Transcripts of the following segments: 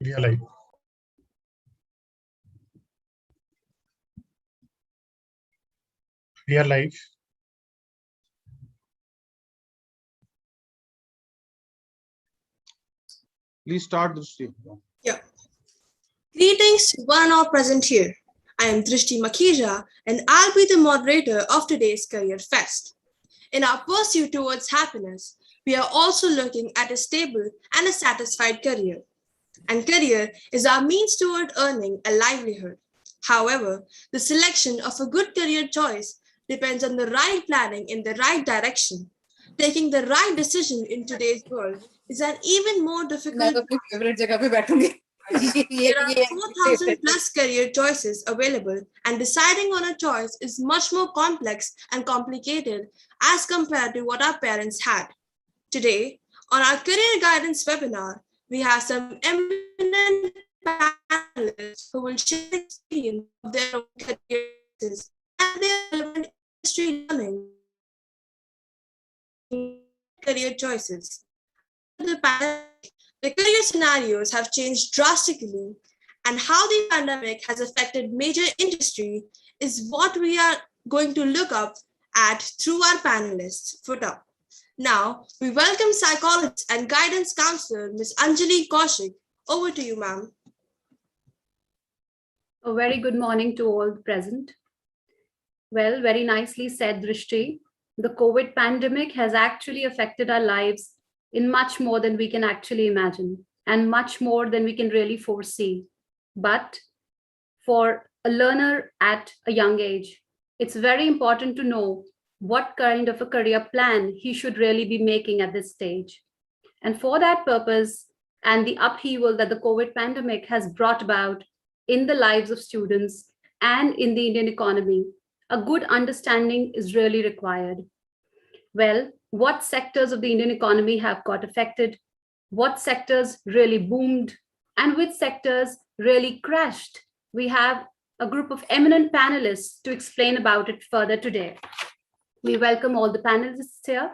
We are live. We are live. Please start, Drishti. Yeah. Greetings to one all present here. I am Drishti Makija and I'll be the moderator of today's Career Fest. In our pursuit towards happiness, we are also looking at a stable and a satisfied career. And career is our means toward earning a livelihood. However, the selection of a good career choice depends on the right planning in the right direction. Taking the right decision in today's world is an even more difficult. There are 4,000 plus career choices available, and deciding on a choice is much more complex and complicated as compared to what our parents had. Today, on our career guidance webinar, we have some eminent panelists who will share the experience of their own careers and their relevant industry learning career choices. The pandemic, the career scenarios have changed drastically, and how the pandemic has affected major industry is what we are going to look up at through our panelists. Footer. Now, we welcome psychologist and guidance counselor, Ms. Anjali Kaushik. Over to you, ma'am. A very good morning to all present. Well, very nicely said, Drishti. The COVID pandemic has actually affected our lives in much more than we can actually imagine and much more than we can really foresee. But for a learner at a young age, it's very important to know what kind of a career plan he should really be making at this stage. And for that purpose and the upheaval that the COVID pandemic has brought about in the lives of students and in the Indian economy, a good understanding is really required. Well, what sectors of the Indian economy have got affected, what sectors really boomed, and which sectors really crashed? We have a group of eminent panelists to explain about it further today. We welcome all the panelists here,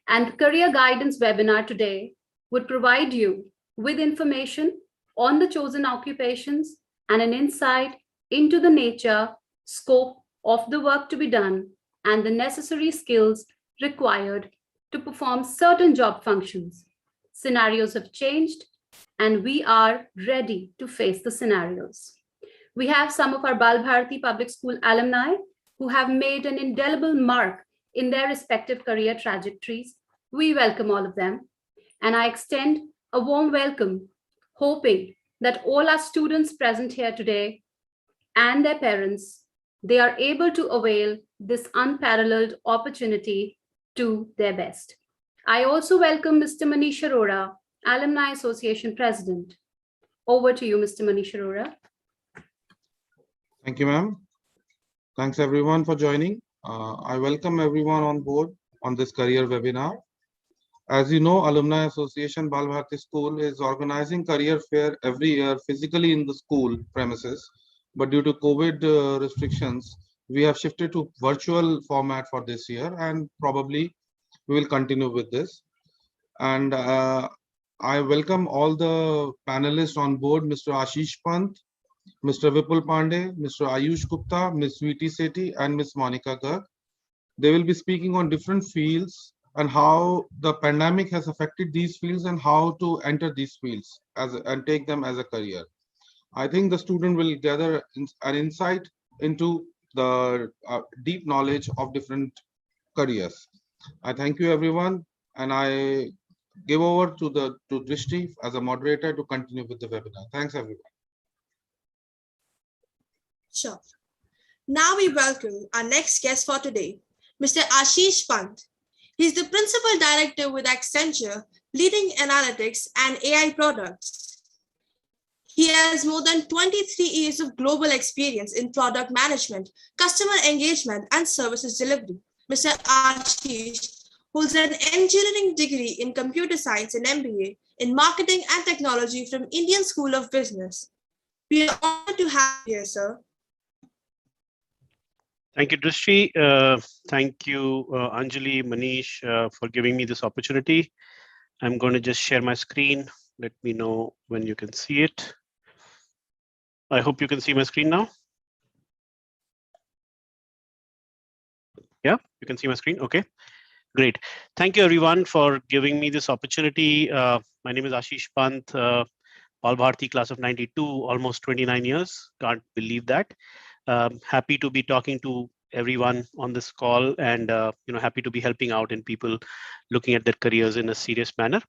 and Career Guidance webinar today would provide you with information on the chosen occupations and an insight into the nature, scope of the work to be done, and the necessary skills required to perform certain job functions. Scenarios have changed, and we are ready to face the scenarios. We have some of our Bal Bharati Public School alumni who have made an indelible mark in their respective career trajectories. We welcome all of them, and I extend a warm welcome, hoping that all our students present here today and their parents, they are able to avail this unparalleled opportunity to their best. I also welcome Mr. Manish Arora, Alumni Association President. Over to you, Mr. Manish Arora. Thank you, ma'am. Thanks everyone for joining. I welcome everyone on board on this career webinar. As you know, Alumni Association Bal Bharati School is organizing career fair every year physically in the school premises, but due to COVID restrictions, we have shifted to virtual format for this year, and probably we will continue with this. And I welcome all the panelists on board, Mr. Ashish Pant, Mr. Vipul Pandey, Mr. Ayush Gupta, Ms. Sweetie Sethi, and Ms. Monica Garg. They will be speaking on different fields and how the pandemic has affected these fields and how to enter these fields and take them as a career. I think the student will gather an insight into the deep knowledge of different careers. I thank you everyone, and I give over to Drishti as a moderator to continue with the webinar. Thanks everyone. Sure. Now we welcome our next guest for today, Mr. Ashish Pant. He's the Principal Director with Accenture, leading analytics and AI products. He has more than 23 years of global experience in product management, customer engagement, and services delivery. Mr. Ashish holds an engineering degree in computer science and MBA in marketing and technology from Indian School of Business. We are honored to have you here, sir. Thank you, Drishti. Thank you, Anjali, Manish, for giving me this opportunity. I'm going to just share my screen let me know when you can see it. I hope you can see my screen now. Yeah, you can see my screen. Okay, great. Thank you everyone for giving me this opportunity. My name is Ashish Pant, All Bharti class of 92, almost 29 years. Can't believe that. Happy to be talking to everyone on this call, and happy to be helping out in people looking at their careers in a serious manner.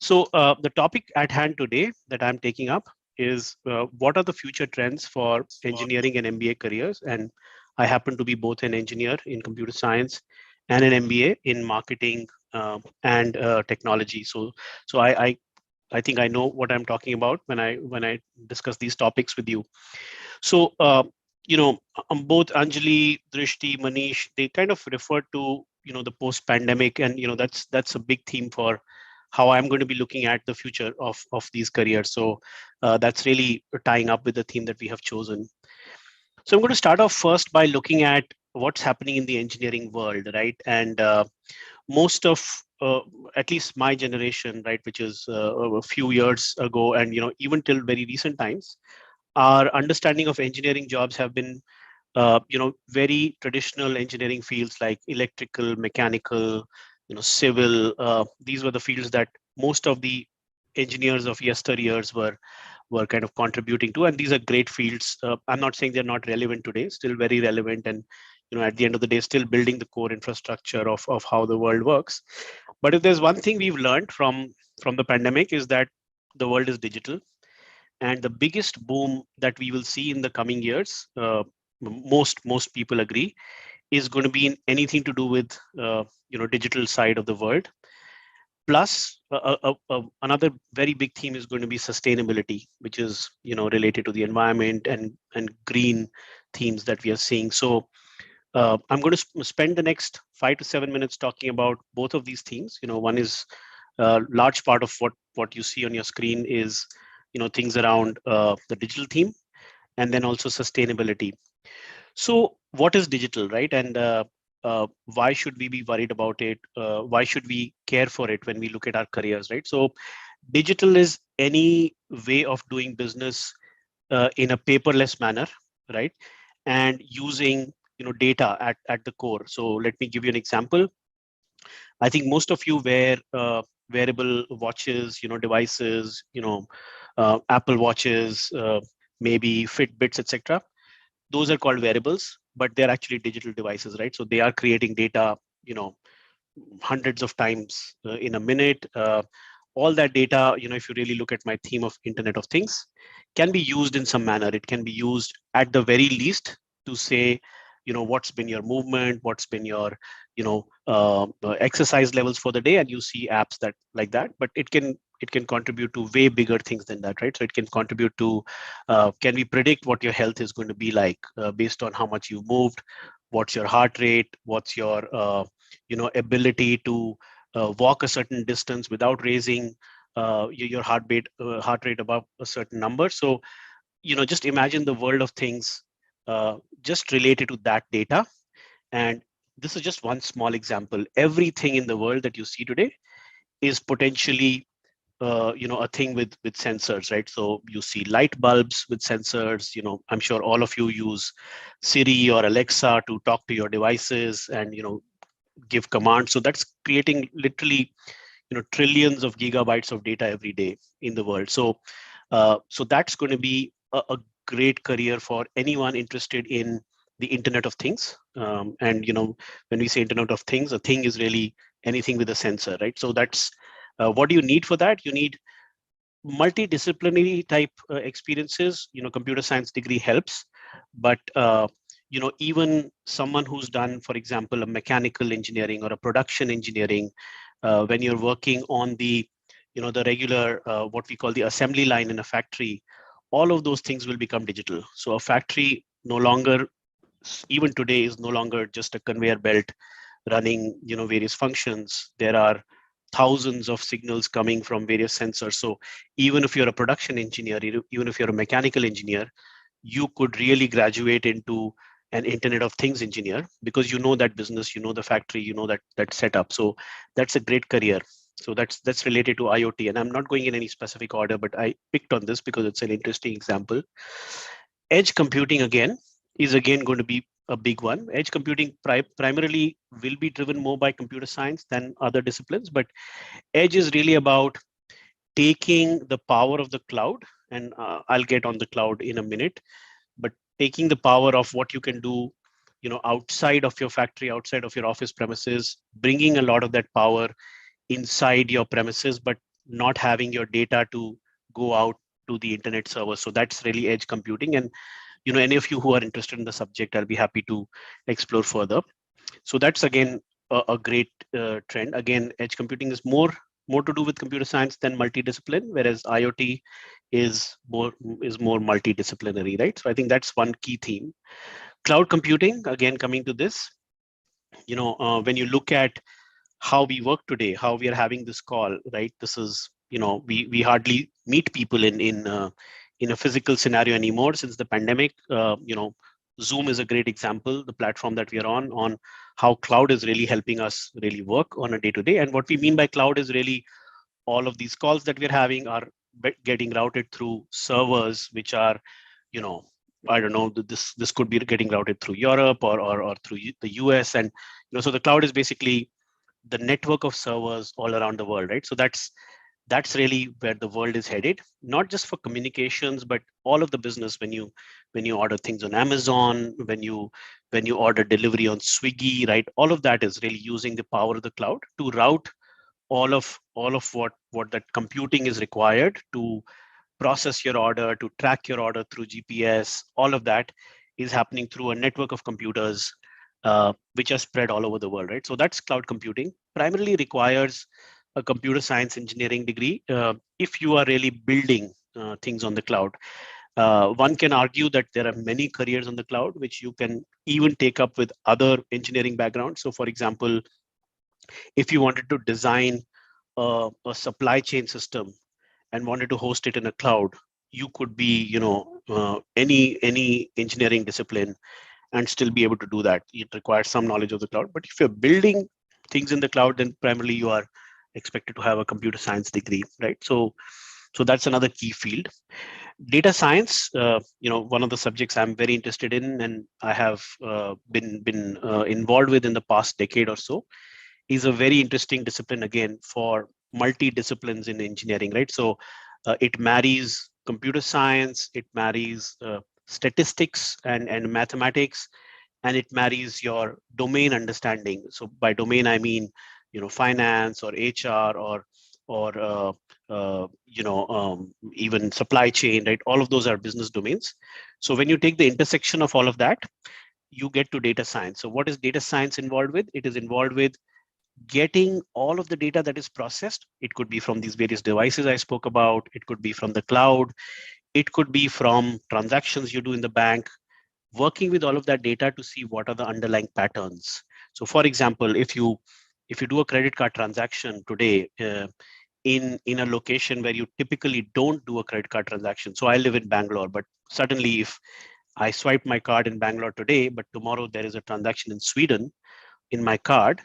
So the topic at hand today that I'm taking up is what are the future trends for engineering and MBA careers? And I happen to be both an engineer in computer science and an MBA in marketing and technology. So I think I know what I'm talking about when I discuss these topics with you. So both Anjali, Drishti, Manish, they kind of refer to the post-pandemic, and that's a big theme for how I'm going to be looking at the future of these careers. So that's really tying up with the theme that we have chosen. So I'm going to start off first by looking at what's happening in the engineering world, right? And most of at least my generation, right, which is a few years ago, and even till very recent times, our understanding of engineering jobs have been very traditional engineering fields like electrical, mechanical, civil. These were the fields that most of the engineers of yesteryears were kind of contributing to, and these are great fields. I'm not saying they're not relevant today, still very relevant, and at the end of the day, still building the core infrastructure of how the world works. But if there's one thing we've learned from the pandemic is that the world is digital, and the biggest boom that we will see in the coming years, most people agree, is going to be in anything to do with digital side of the world. Plus, another very big theme is going to be sustainability, which is related to the environment and green themes that we are seeing. So I'm going to spend the next 5 to 7 minutes talking about both of these themes. One is large part of what you see on your screen is things around the digital theme, and then also sustainability. So what is digital, right? And why should we be worried about it? Why should we care for it when we look at our careers, right? So digital is any way of doing business in a paperless manner, right? And using data at the core. So let me give you an example. I think most of you wear wearable watches, devices, Apple watches, maybe Fitbits, etc. Those are called wearables, but they're actually digital devices, right? So they are creating data, hundreds of times in a minute. All that data, if you really look at my theme of Internet of Things, can be used in some manner. It can be used at the very least to say, what's been your movement, what's been your, exercise levels for the day, and you see apps that like that. But it can contribute to way bigger things than that, right? So it can contribute to, can we predict what your health is going to be like based on how much you moved, what's your heart rate, what's your, ability to walk a certain distance without raising your heart rate above a certain number. So just imagine the world of things just related to that data. And this is just one small example. Everything in the world that you see today is potentially a thing with sensors, right? So you see light bulbs with sensors. I'm sure all of you use Siri or Alexa to talk to your devices and give commands. So that's creating literally trillions of gigabytes of data every day in the world. So so that's going to be a great career for anyone interested in the Internet of Things. And when we say Internet of Things, a thing is really anything with a sensor, right? So that's what do you need for that? You need multidisciplinary type experiences. Computer science degree helps, but even someone who's done, for example, a mechanical engineering or a production engineering, when you're working on the the regular what we call the assembly line in a factory, all of those things will become digital. So a factory no longer, even today, is no longer just a conveyor belt running various functions. There are thousands of signals coming from various sensors. So even if you're a production engineer, even if you're a mechanical engineer, you could really graduate into an Internet of Things engineer, because that business, the factory, that setup. So that's a great career. So that's related to IoT, and I'm not going in any specific order, but I picked on this because it's an interesting example. Edge computing is going to be a big one. Edge computing primarily will be driven more by computer science than other disciplines, but edge is really about taking the power of the cloud, and I'll get on the cloud in a minute, but taking the power of what you can do, outside of your factory, outside of your office premises, bringing a lot of that power inside your premises, but not having your data to go out to the internet server. So that's really edge computing. And any of you who are interested in the subject, I'll be happy to explore further. So that's again a great trend. Again, edge computing is more to do with computer science than multidiscipline, whereas IoT is more multidisciplinary, right? So I think that's one key theme. Cloud computing, again, coming to this, when you look at how we work today, how we are having this call, right? This is, we hardly meet people in a physical scenario anymore since the pandemic. Zoom is a great example, the platform that we are on how cloud is really helping us really work on a day-to-day. And what we mean by cloud is really all of these calls that we're having are getting routed through servers, which are, I don't know, this could be getting routed through Europe or through the US. And, so the cloud is basically the network of servers all around the world, right? So that's really where the world is headed, not just for communications, but all of the business. When you order things on Amazon, when you order delivery on Swiggy, right? All of that is really using the power of the cloud to route all of what that computing is required to process your order, to track your order through GPS. All of that is happening through a network of computers, which are spread all over the world, right? So that's cloud computing. Primarily requires a computer science engineering degree if you are really building things on the cloud. One can argue that there are many careers on the cloud which you can even take up with other engineering backgrounds. So for example, if you wanted to design a supply chain system and wanted to host it in a cloud, you could be, any engineering discipline and still be able to do that. It requires some knowledge of the cloud. But if you're building things in the cloud, then primarily you are expected to have a computer science degree, right? So that's another key field. Data science, one of the subjects I'm very interested in, and I have been involved with in the past decade or so, is a very interesting discipline again for multi-disciplines in engineering, right? So it marries computer science, it marries statistics and mathematics, and it marries your domain understanding. So by domain, I mean, finance or HR or even supply chain, right? All of those are business domains. So when you take the intersection of all of that, you get to data science. So what is data science involved with? It is involved with getting all of the data that is processed. It could be from these various devices I spoke about. It could be from the cloud. It could be from transactions you do in the bank, working with all of that data to see what are the underlying patterns. So for example, if you do a credit card transaction today in a location where you typically don't do a credit card transaction. So I live in Bangalore, but suddenly if I swipe my card in Bangalore today, but tomorrow there is a transaction in Sweden in my card,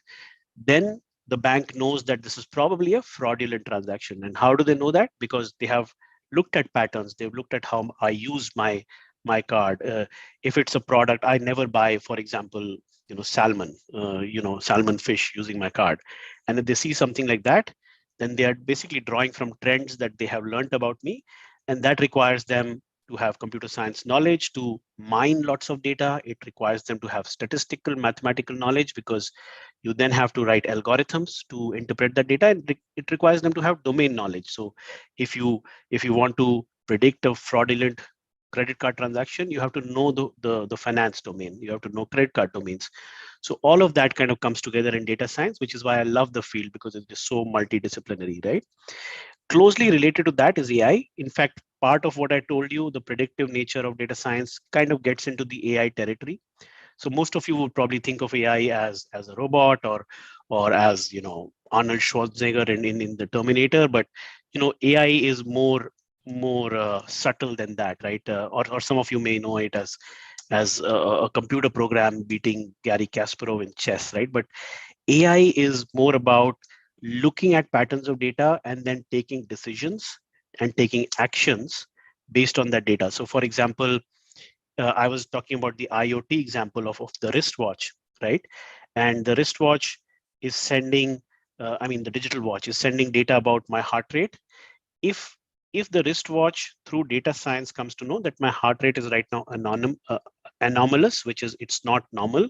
then the bank knows that this is probably a fraudulent transaction. And how do they know that? Because they have looked at patterns. They've looked at how I use my card. If it's a product I never buy, for example, salmon, salmon fish using my card. And if they see something like that, then they are basically drawing from trends that they have learned about me. And that requires them to have computer science knowledge, to mine lots of data. It requires them to have statistical, mathematical knowledge, because you then have to write algorithms to interpret that data. And it requires them to have domain knowledge. So if you want to predict a fraudulent credit card transaction, you have to know the finance domain. You have to know credit card domains. So all of that kind of comes together in data science, which is why I love the field, because it is so multidisciplinary, right? Closely related to that is AI. In fact, part of what I told you, the predictive nature of data science kind of gets into the AI territory. So most of you would probably think of AI as a robot or as, Arnold Schwarzenegger in the Terminator, but AI is more subtle than that, right? Or some of you may know it as a computer program beating Gary Kasparov in chess, right? But AI is more about looking at patterns of data and then taking decisions and taking actions based on that data. So for example, I was talking about the IoT example of the wristwatch, right? And the wristwatch is sending, the digital watch is sending data about my heart rate. If the wristwatch through data science comes to know that my heart rate is right now anomalous, which is it's not normal,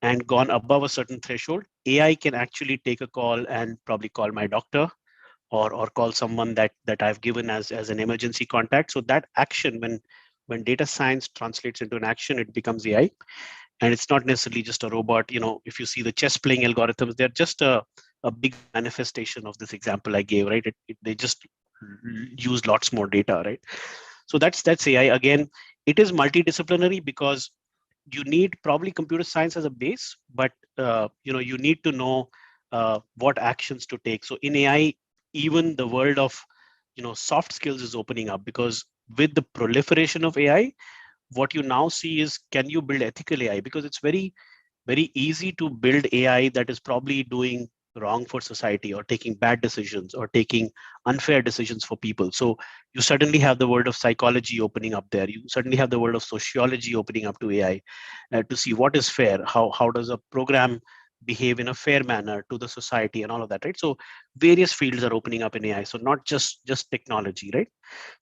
and gone above a certain threshold, AI can actually take a call and probably call my doctor or call someone that I've given as an emergency contact. So that action, when data science translates into an action, it becomes AI. And it's not necessarily just a robot. If you see the chess playing algorithms, they're just a big manifestation of this example I gave, right? They just use lots more data, right? So that's AI. Again, it is multidisciplinary because you need probably computer science as a base, but you need to know what actions to take. So in AI, even the world of soft skills is opening up, because with the proliferation of AI, what you now see is, can you build ethical AI? Because it's very easy to build AI that is probably doing wrong for society, or taking bad decisions, or taking unfair decisions for people. So you suddenly have the world of psychology opening up there. You suddenly have the world of sociology opening up to AI, to see what is fair, how does a program behave in a fair manner to the society, and all of that, right? So various fields are opening up in AI. So not just technology, right?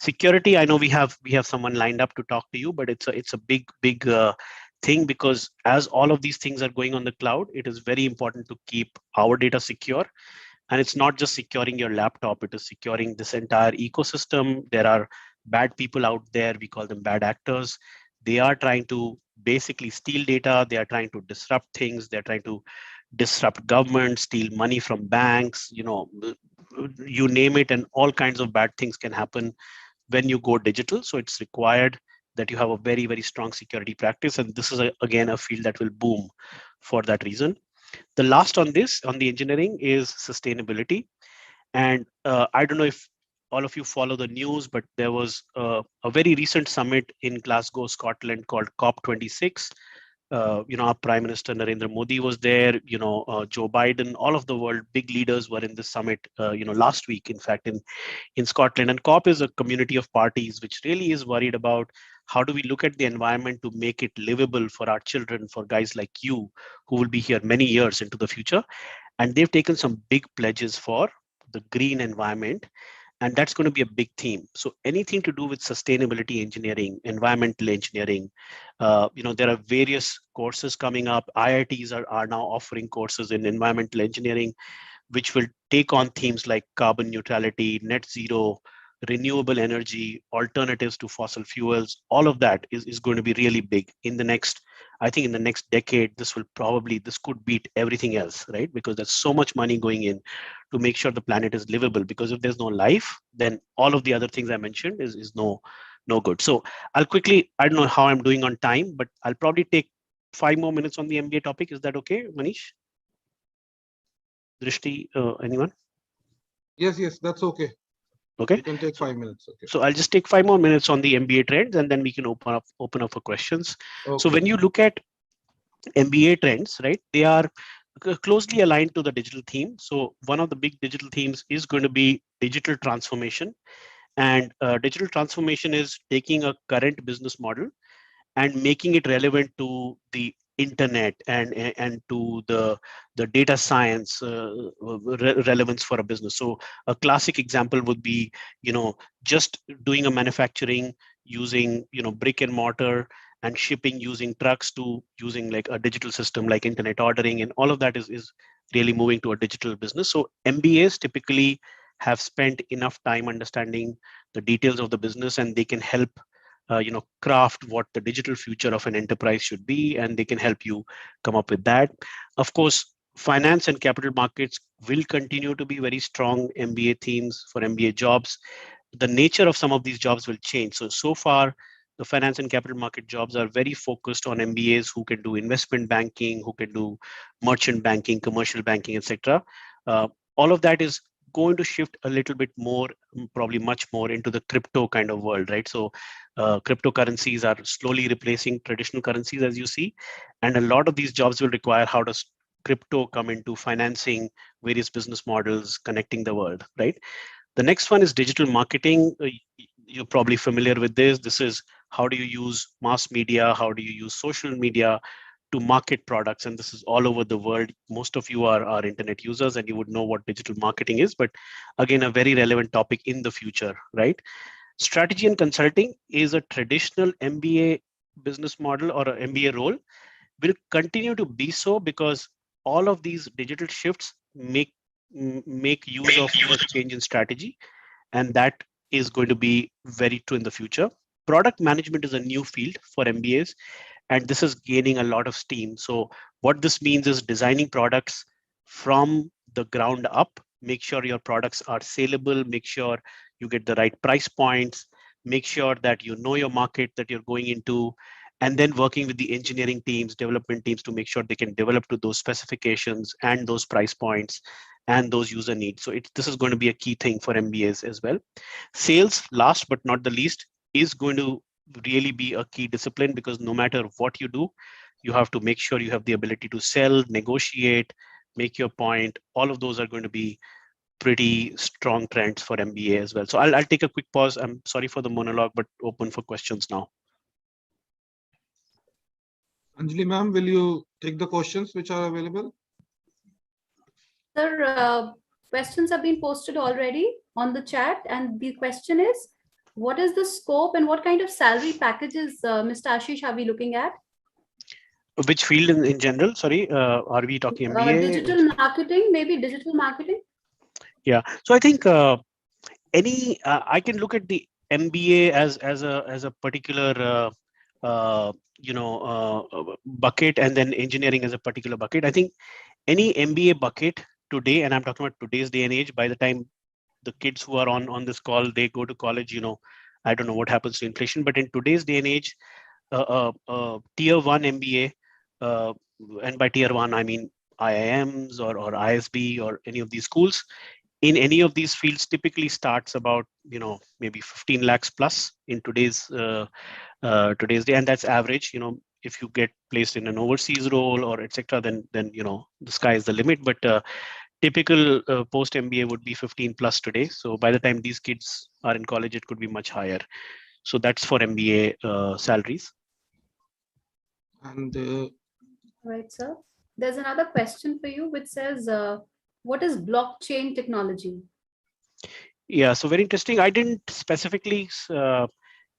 Security, I know we have someone lined up to talk to you, but it's a big thing, because as all of these things are going on the cloud, it is very important to keep our data secure. And it's not just securing your laptop, it is securing this entire ecosystem. There are bad people out there, we call them bad actors. They are trying to basically steal data, they are trying to disrupt things, they're trying to disrupt government, steal money from banks, you name it, and all kinds of bad things can happen when you go digital. So it's required that you have a very strong security practice, and this is again a field that will boom for that reason. The last on this, on the engineering, is sustainability. And I don't know if all of you follow the news, but there was a very recent summit in Glasgow, Scotland, called COP26. Our Prime Minister Narendra Modi was there. Joe Biden, all of the world big leaders were in this summit. Last week, in fact, in Scotland. And COP is a community of parties which really is worried about how do we look at the environment to make it livable for our children, for guys like you who will be here many years into the future. And they've taken some big pledges for the green environment, and that's going to be a big theme. So anything to do with sustainability engineering, environmental engineering, there are various courses coming up. IITs are now offering courses in environmental engineering, which will take on themes like carbon neutrality, net zero, renewable energy, alternatives to fossil fuels. All of that is going to be really big in the next, I think in the next decade. This could beat everything else, right? Because there's so much money going in to make sure the planet is livable. Because if there's no life, then all of the other things I mentioned is no good. So I'll quickly, I don't know how I'm doing on time, but I'll probably take 5 more minutes on the MBA topic. Is that okay, Manish? Drishti, anyone? Yes, that's okay. Okay. You can take 5 minutes. Okay. So I'll just take 5 more minutes on the MBA trends, and then we can open up for questions. Okay. So when you look at MBA trends, right, they are closely aligned to the digital theme. So one of the big digital themes is going to be digital transformation. And digital transformation is taking a current business model and making it relevant to the internet and to the data science relevance for a business. So a classic example would be, just doing a manufacturing using, brick and mortar, and shipping using trucks, to using like a digital system like internet ordering, and all of that is really moving to a digital business. So MBAs typically have spent enough time understanding the details of the business, and they can help craft what the digital future of an enterprise should be, and they can help you come up with that. Of course, finance and capital markets will continue to be very strong MBA themes for MBA jobs. The nature of some of these jobs will change. So far, the finance and capital market jobs are very focused on MBAs who can do investment banking, who can do merchant banking, commercial banking, etc. All of that is going to shift a little bit more, probably much more, into the crypto kind of world, right? So cryptocurrencies are slowly replacing traditional currencies, as you see, and a lot of these jobs will require how to crypto come into financing various business models, connecting the world, right? The next one is digital marketing. You're probably familiar with this. This is how do you use mass media? How do you use social media to market products? And this is all over the world. Most of you are internet users and you would know what digital marketing is, but again, a very relevant topic in the future, right? Strategy and consulting is a traditional MBA business model or an MBA role, will continue to be so because all of these digital shifts make use of a change in strategy, and that is going to be very true in the future. Product management is a new field for MBAs, and this is gaining a lot of steam. So what this means is designing products from the ground up. Make sure your products are saleable, make sure you get the right price points, make sure that you know your market that you're going into, and then working with the engineering teams, development teams to make sure they can develop to those specifications and those price points and those user needs. So this is going to be a key thing for MBAs as well. Sales, last but not the least, is going to really be a key discipline because no matter what you do, you have to make sure you have the ability to sell, negotiate, make your point. All of those are going to be pretty strong trends for MBA as well. So I'll take a quick pause. I'm sorry for the monologue, but open for questions now. Anjali ma'am, will you take the questions which are available? Sir, questions have been posted already on the chat, and the question is, what is the scope and what kind of salary packages, Mr. Ashish, are we looking at? Which field in general? Sorry, are we talking MBA? Digital marketing, maybe digital marketing. Yeah, so I think I can look at the MBA as a particular bucket, and then engineering as a particular bucket. I think any MBA bucket today, and I'm talking about today's day and age, by the time the kids who are on this call, they go to college, I don't know what happens to inflation, but in today's day and age, tier 1 MBA, and by tier 1, I mean IIMs or ISB or any of these schools, in any of these fields typically starts about, maybe 15 lakhs plus in today's day, and that's average. If you get placed in an overseas role or etc., then the sky is the limit. But typical post MBA would be 15 plus today. So by the time these kids are in college, it could be much higher. So that's for MBA salaries. And right, sir. There's another question for you which says, what is blockchain technology? Yeah, so very interesting. I didn't specifically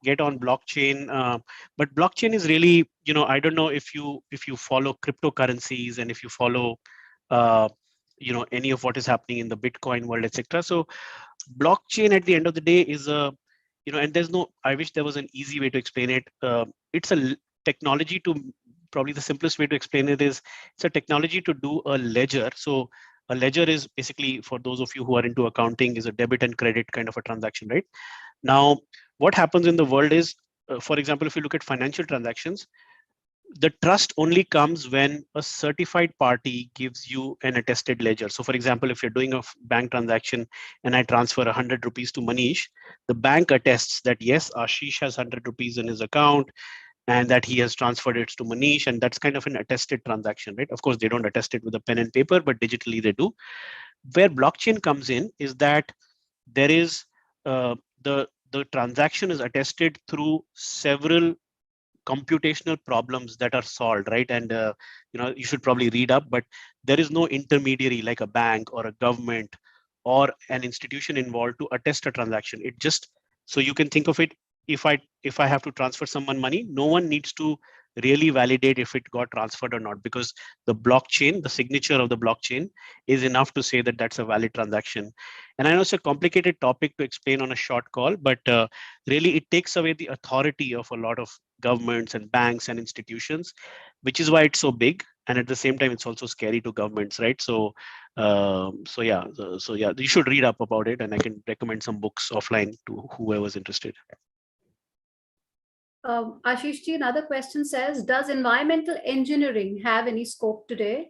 get on blockchain, but blockchain is really, I don't know if you follow cryptocurrencies and if you follow any of what is happening in the Bitcoin world, etc. So blockchain at the end of the day is and there's no, I wish there was an easy way to explain it. It's a technology to, probably the simplest way to explain it is, it's a technology to do a ledger. So a ledger is basically, for those of you who are into accounting, is a debit and credit kind of a transaction, right? Now, what happens in the world is, for example, if you look at financial transactions, the trust only comes when a certified party gives you an attested ledger. So for example, if you're doing a bank transaction and I transfer 100 rupees to Manish, the bank attests that yes, Ashish has 100 rupees in his account and that he has transferred it to Manish, and that's kind of an attested transaction, right? Of course, they don't attest it with a pen and paper, but digitally they do. Where blockchain comes in is that there is the transaction is attested through several computational problems that are solved, right? And you should probably read up, but there is no intermediary like a bank or a government or an institution involved to attest a transaction. It just, so you can think of it, if I have to transfer someone money, no one needs to really validate if it got transferred or not, because the blockchain, the signature of the blockchain is enough to say that that's a valid transaction. And I know it's a complicated topic to explain on a short call, but really it takes away the authority of a lot of governments and banks and institutions, which is why it's so big. And at the same time, it's also scary to governments, right? So yeah, you should read up about it, and I can recommend some books offline to whoever's interested. Ashish ji, another question says, does environmental engineering have any scope today?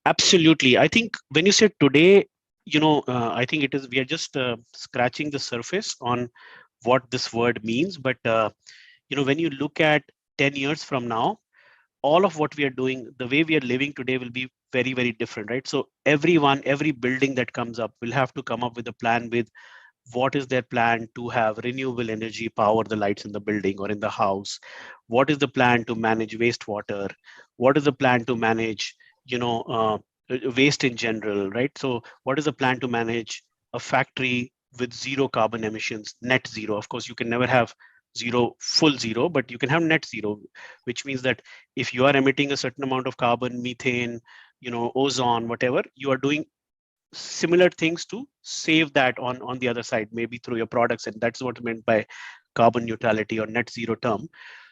Absolutely. I think when you say today, I think it is, we are just scratching the surface on what this word means. But, when you look at 10 years from now, all of what we are doing, the way we are living today will be very, very different, right? So every building that comes up will have to come up with a plan with what is their plan to have renewable energy power the lights in the building or in the house. What is the plan to manage wastewater? What is the plan to manage, waste in general, right? So what is the plan to manage a factory with zero carbon emissions, net zero? Of course, you can never have full zero, but you can have net zero, which means that if you are emitting a certain amount of carbon, methane, ozone, whatever, you are doing similar things to save that on the other side, maybe through your products. And that's what meant by carbon neutrality or net zero term.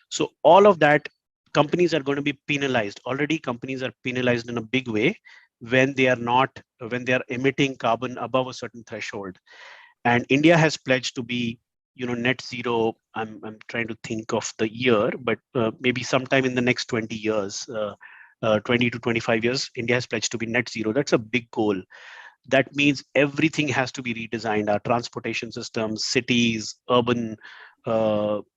So all of that, companies are going to be penalized. Already companies are penalized in a big way when they are emitting carbon above a certain threshold. And India has pledged to be net zero. I'm trying to think of the year, but maybe sometime in the next 20 years, 20 to 25 years, India has pledged to be net zero. That's a big goal. That means everything has to be redesigned: our transportation systems, cities, urban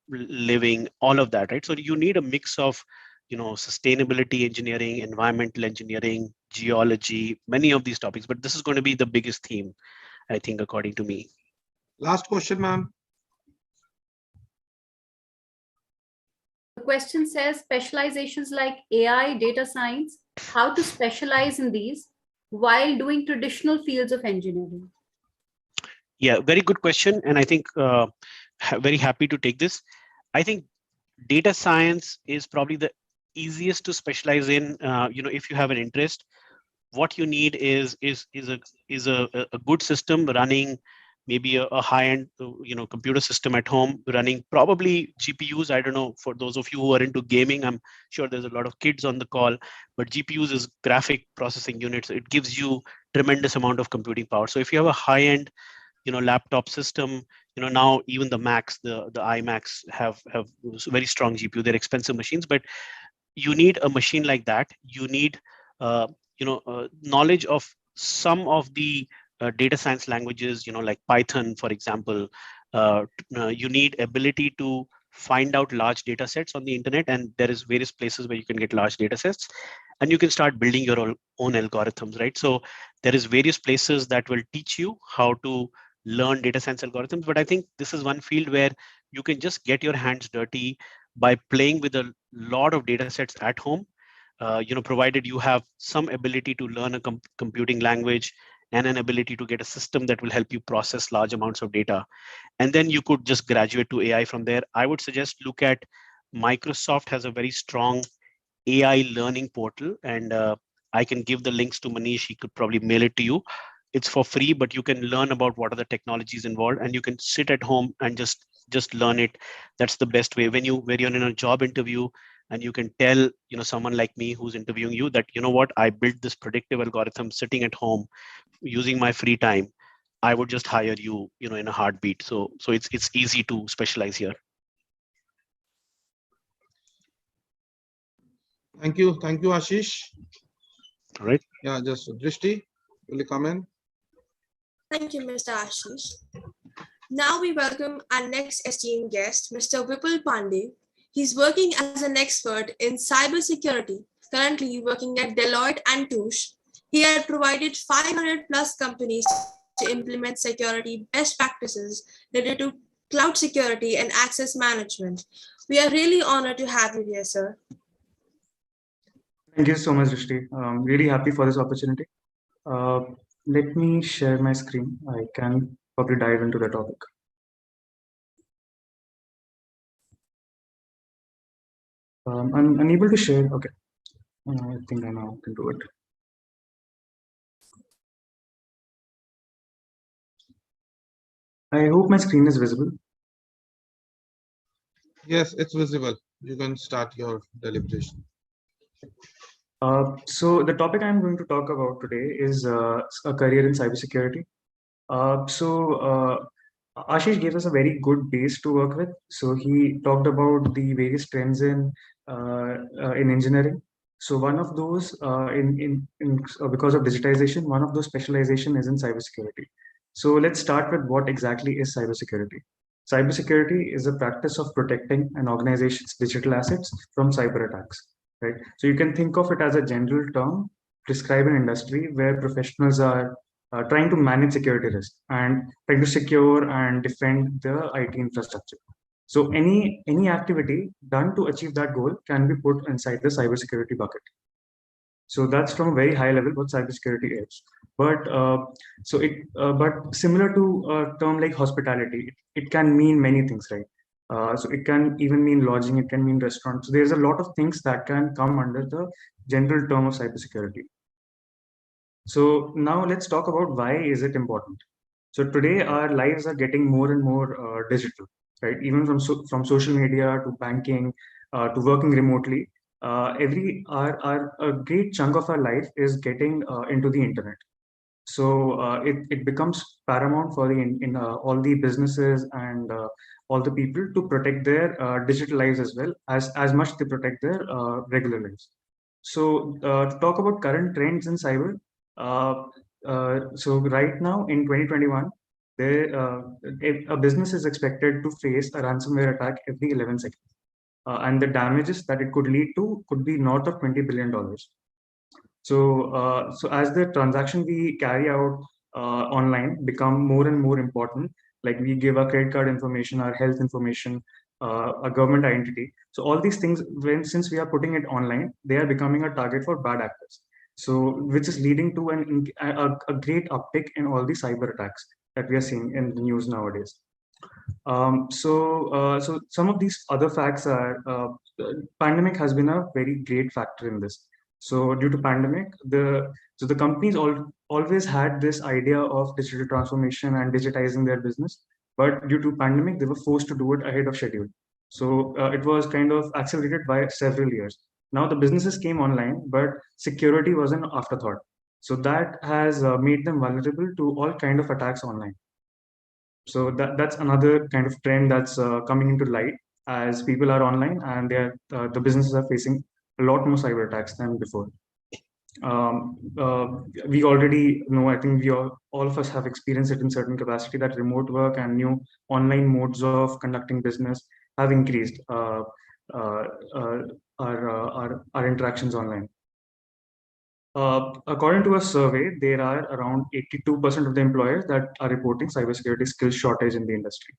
living, all of that, right? So you need a mix of sustainability engineering, environmental engineering, geology, many of these topics, but this is going to be the biggest theme, I think, according to me. Last question, ma'am. The question says specializations like AI, data science, how to specialize in these while doing traditional fields of engineering? Yeah, very good question. And I think very happy to take this. I think data science is probably the easiest to specialize in. If you have an interest, what you need is a good system running, maybe a high-end computer system at home, running probably GPUs. I don't know, for those of you who are into gaming, I'm sure there's a lot of kids on the call, but GPUs is graphic processing units. It gives you tremendous amount of computing power. So if you have a high-end laptop system, now even the Macs, the iMacs have very strong GPU. They're expensive machines, but you need a machine like that. You need knowledge of some of the data science languages, like Python, for example. You need ability to find out large data sets on the internet, and there is various places where you can get large data sets, and you can start building your own algorithms, right? So there is various places that will teach you how to learn data science algorithms. But I think this is one field where you can just get your hands dirty by playing with a lot of data sets at home, provided you have some ability to learn a computing language and an ability to get a system that will help you process large amounts of data. And then you could just graduate to AI from there. I would suggest look at Microsoft has a very strong AI learning portal, and I can give the links to Manish. He could probably mail it to you. It's for free, but you can learn about what are the technologies involved, and you can sit at home and just learn it. That's the best way. When you're in a job interview and you can tell someone like me who's interviewing you that what, I built this predictive algorithm sitting at home using my free time, I would just hire you in a heartbeat. So it's easy to specialize here. Thank you, Ashish. All right. Yeah, just Drishti, will you come in? Thank you, Mr. Ashish. Now we welcome our next esteemed guest, Mr. Vipul Pandey. He's working as an expert in cybersecurity, currently working at Deloitte and Touche. He had provided 500 plus companies to implement security best practices related to cloud security and access management. We are really honored to have you here, sir. Thank you so much, Rishti. I'm really happy for this opportunity. Let me share my screen. I can probably dive into the topic. I'm unable to share. Okay. I think I now can do it. I hope my screen is visible. Yes, it's visible. You can start your deliberation. So the topic I'm going to talk about today is a career in cybersecurity. Ashish gave us a very good base to work with. So he talked about the various trends in engineering. So one of those because of digitization, one of those specialization is in cybersecurity. So let's start with what exactly is cybersecurity. Cybersecurity is a practice of protecting an organization's digital assets from cyber attacks. right? So you can think of it as a general term, describe an industry where professionals are trying to manage security risk and trying to secure and defend the IT infrastructure. So any activity done to achieve that goal can be put inside the cybersecurity bucket. So that's from a very high level what cybersecurity is. But but similar to a term like hospitality, it can mean many things, right? So it can even mean lodging, it can mean restaurant. So there's a lot of things that can come under the general term of cybersecurity. So now let's talk about why is it important. So today our lives are getting more and more digital, right? Even from social media to banking to working remotely, our a great chunk of our life is getting into the internet. So it becomes paramount for all the businesses and all the people to protect their digital lives as well as much they protect their regular lives. So to talk about current trends in cyber, uh, so right now in 2021, there a business is expected to face a ransomware attack every 11 seconds, and the damages that it could lead to could be north of $20 billion. So as the transaction we carry out online become more and more important, like we give our credit card information, our health information, a government identity. So all these things, since we are putting it online, they are becoming a target for bad actors. So which is leading to a great uptick in all the cyber attacks that we are seeing in the news nowadays. So some of these other facts are the pandemic has been a very great factor in this. So due to pandemic, the companies always had this idea of digital transformation and digitizing their business, but due to pandemic, they were forced to do it ahead of schedule. So it was kind of accelerated by several years. Now the businesses came online, but security was an afterthought. So that has made them vulnerable to all kind of attacks online. So that's another kind of trend that's coming into light as people are online and the businesses are facing a lot more cyber attacks than before. We already know, I think all of us have experienced it in certain capacity, that remote work and new online modes of conducting business have increased uh, uh, our interactions online. According to a survey, there are around 82% of the employers that are reporting cybersecurity skills shortage in the industry.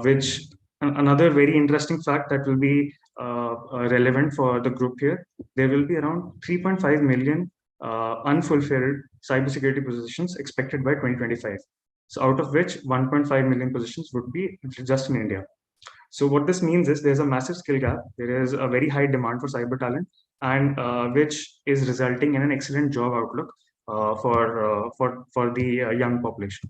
Which another very interesting fact that will be relevant for the group here, there will be around 3.5 million unfulfilled cybersecurity positions expected by 2025. So out of which 1.5 million positions would be just in India. So what this means is there's a massive skill gap. There is a very high demand for cyber talent, and which is resulting in an excellent job outlook for the young population.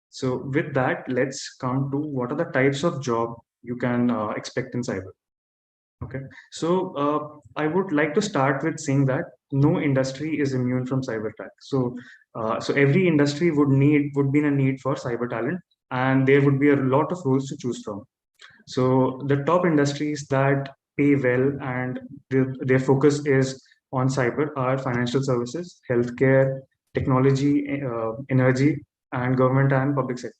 So with that, let's come to what are the types of job you can expect in cyber. Okay, so I would like to start with saying that no industry is immune from cyber attack. So every industry would be in a need for cyber talent, and there would be a lot of roles to choose from. So the top industries that pay well and their focus is on cyber are financial services, healthcare, technology, energy, and government and public sector.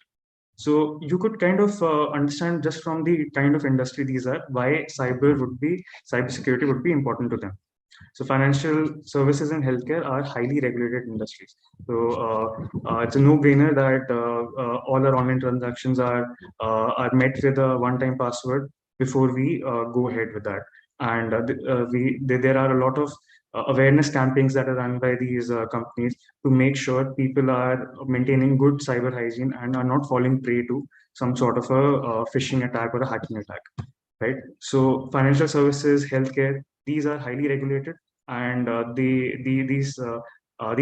So you could kind of understand just from the kind of industry these are why cybersecurity would be important to them. So financial services and healthcare are highly regulated industries. So it's a no-brainer that all our online transactions are met with a one-time password before we go ahead with that. And there are a lot of awareness campaigns that are run by these companies to make sure people are maintaining good cyber hygiene and are not falling prey to some sort of a phishing attack or a hacking attack, right? So financial services, healthcare, these are highly regulated, and these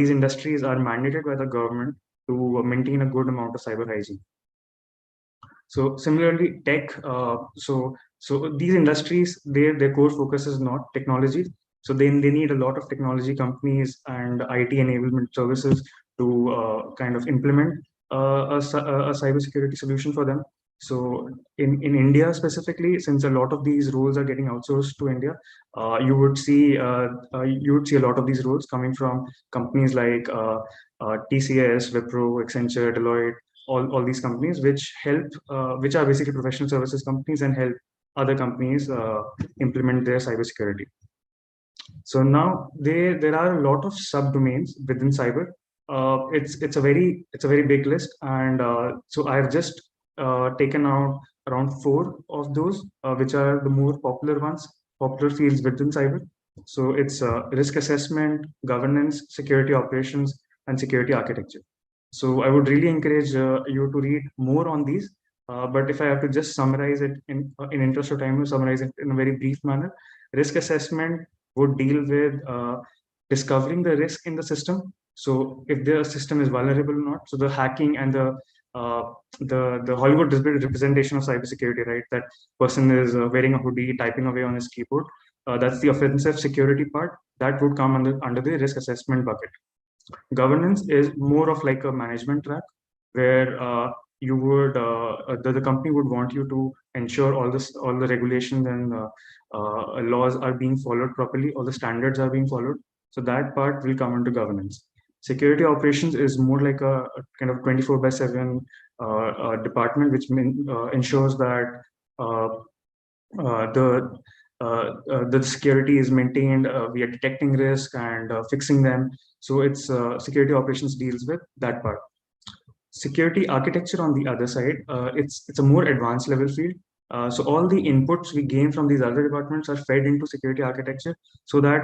industries are mandated by the government to maintain a good amount of cyber hygiene. So similarly, tech. So these industries, their core focus is not technology. So they need a lot of technology companies and IT enablement services to kind of implement a cybersecurity solution for them. So in India specifically, since a lot of these roles are getting outsourced to India, you would see a lot of these roles coming from companies like TCS, Wipro, Accenture, Deloitte, all these companies which are basically professional services companies and help other companies implement their cybersecurity. So now there are a lot of subdomains within cyber. It's a very big list, and so I've just taken out around 4 of those, which are the more popular ones, popular fields within cyber. So it's risk assessment, governance, security operations, and security architecture. So I would really encourage you to read more on these. But if I have to just summarize it in interest of time, to summarize it in a very brief manner, risk assessment would deal with discovering the risk in the system. So if the system is vulnerable or not. So the hacking and the Hollywood representation of cybersecurity, right? That person is wearing a hoodie, typing away on his keyboard. That's the offensive security part. That would come under the risk assessment bucket. Governance is more of like a management track where you would the company would want you to ensure all the regulations and laws are being followed properly, all the standards are being followed. So that part will come into governance. Security operations is more like a kind of 24/7 department, which ensures that the security is maintained. We are detecting risk and fixing them. So it's security operations deals with that part. Security architecture on the other side, it's a more advanced level field. So all the inputs we gain from these other departments are fed into security architecture, so that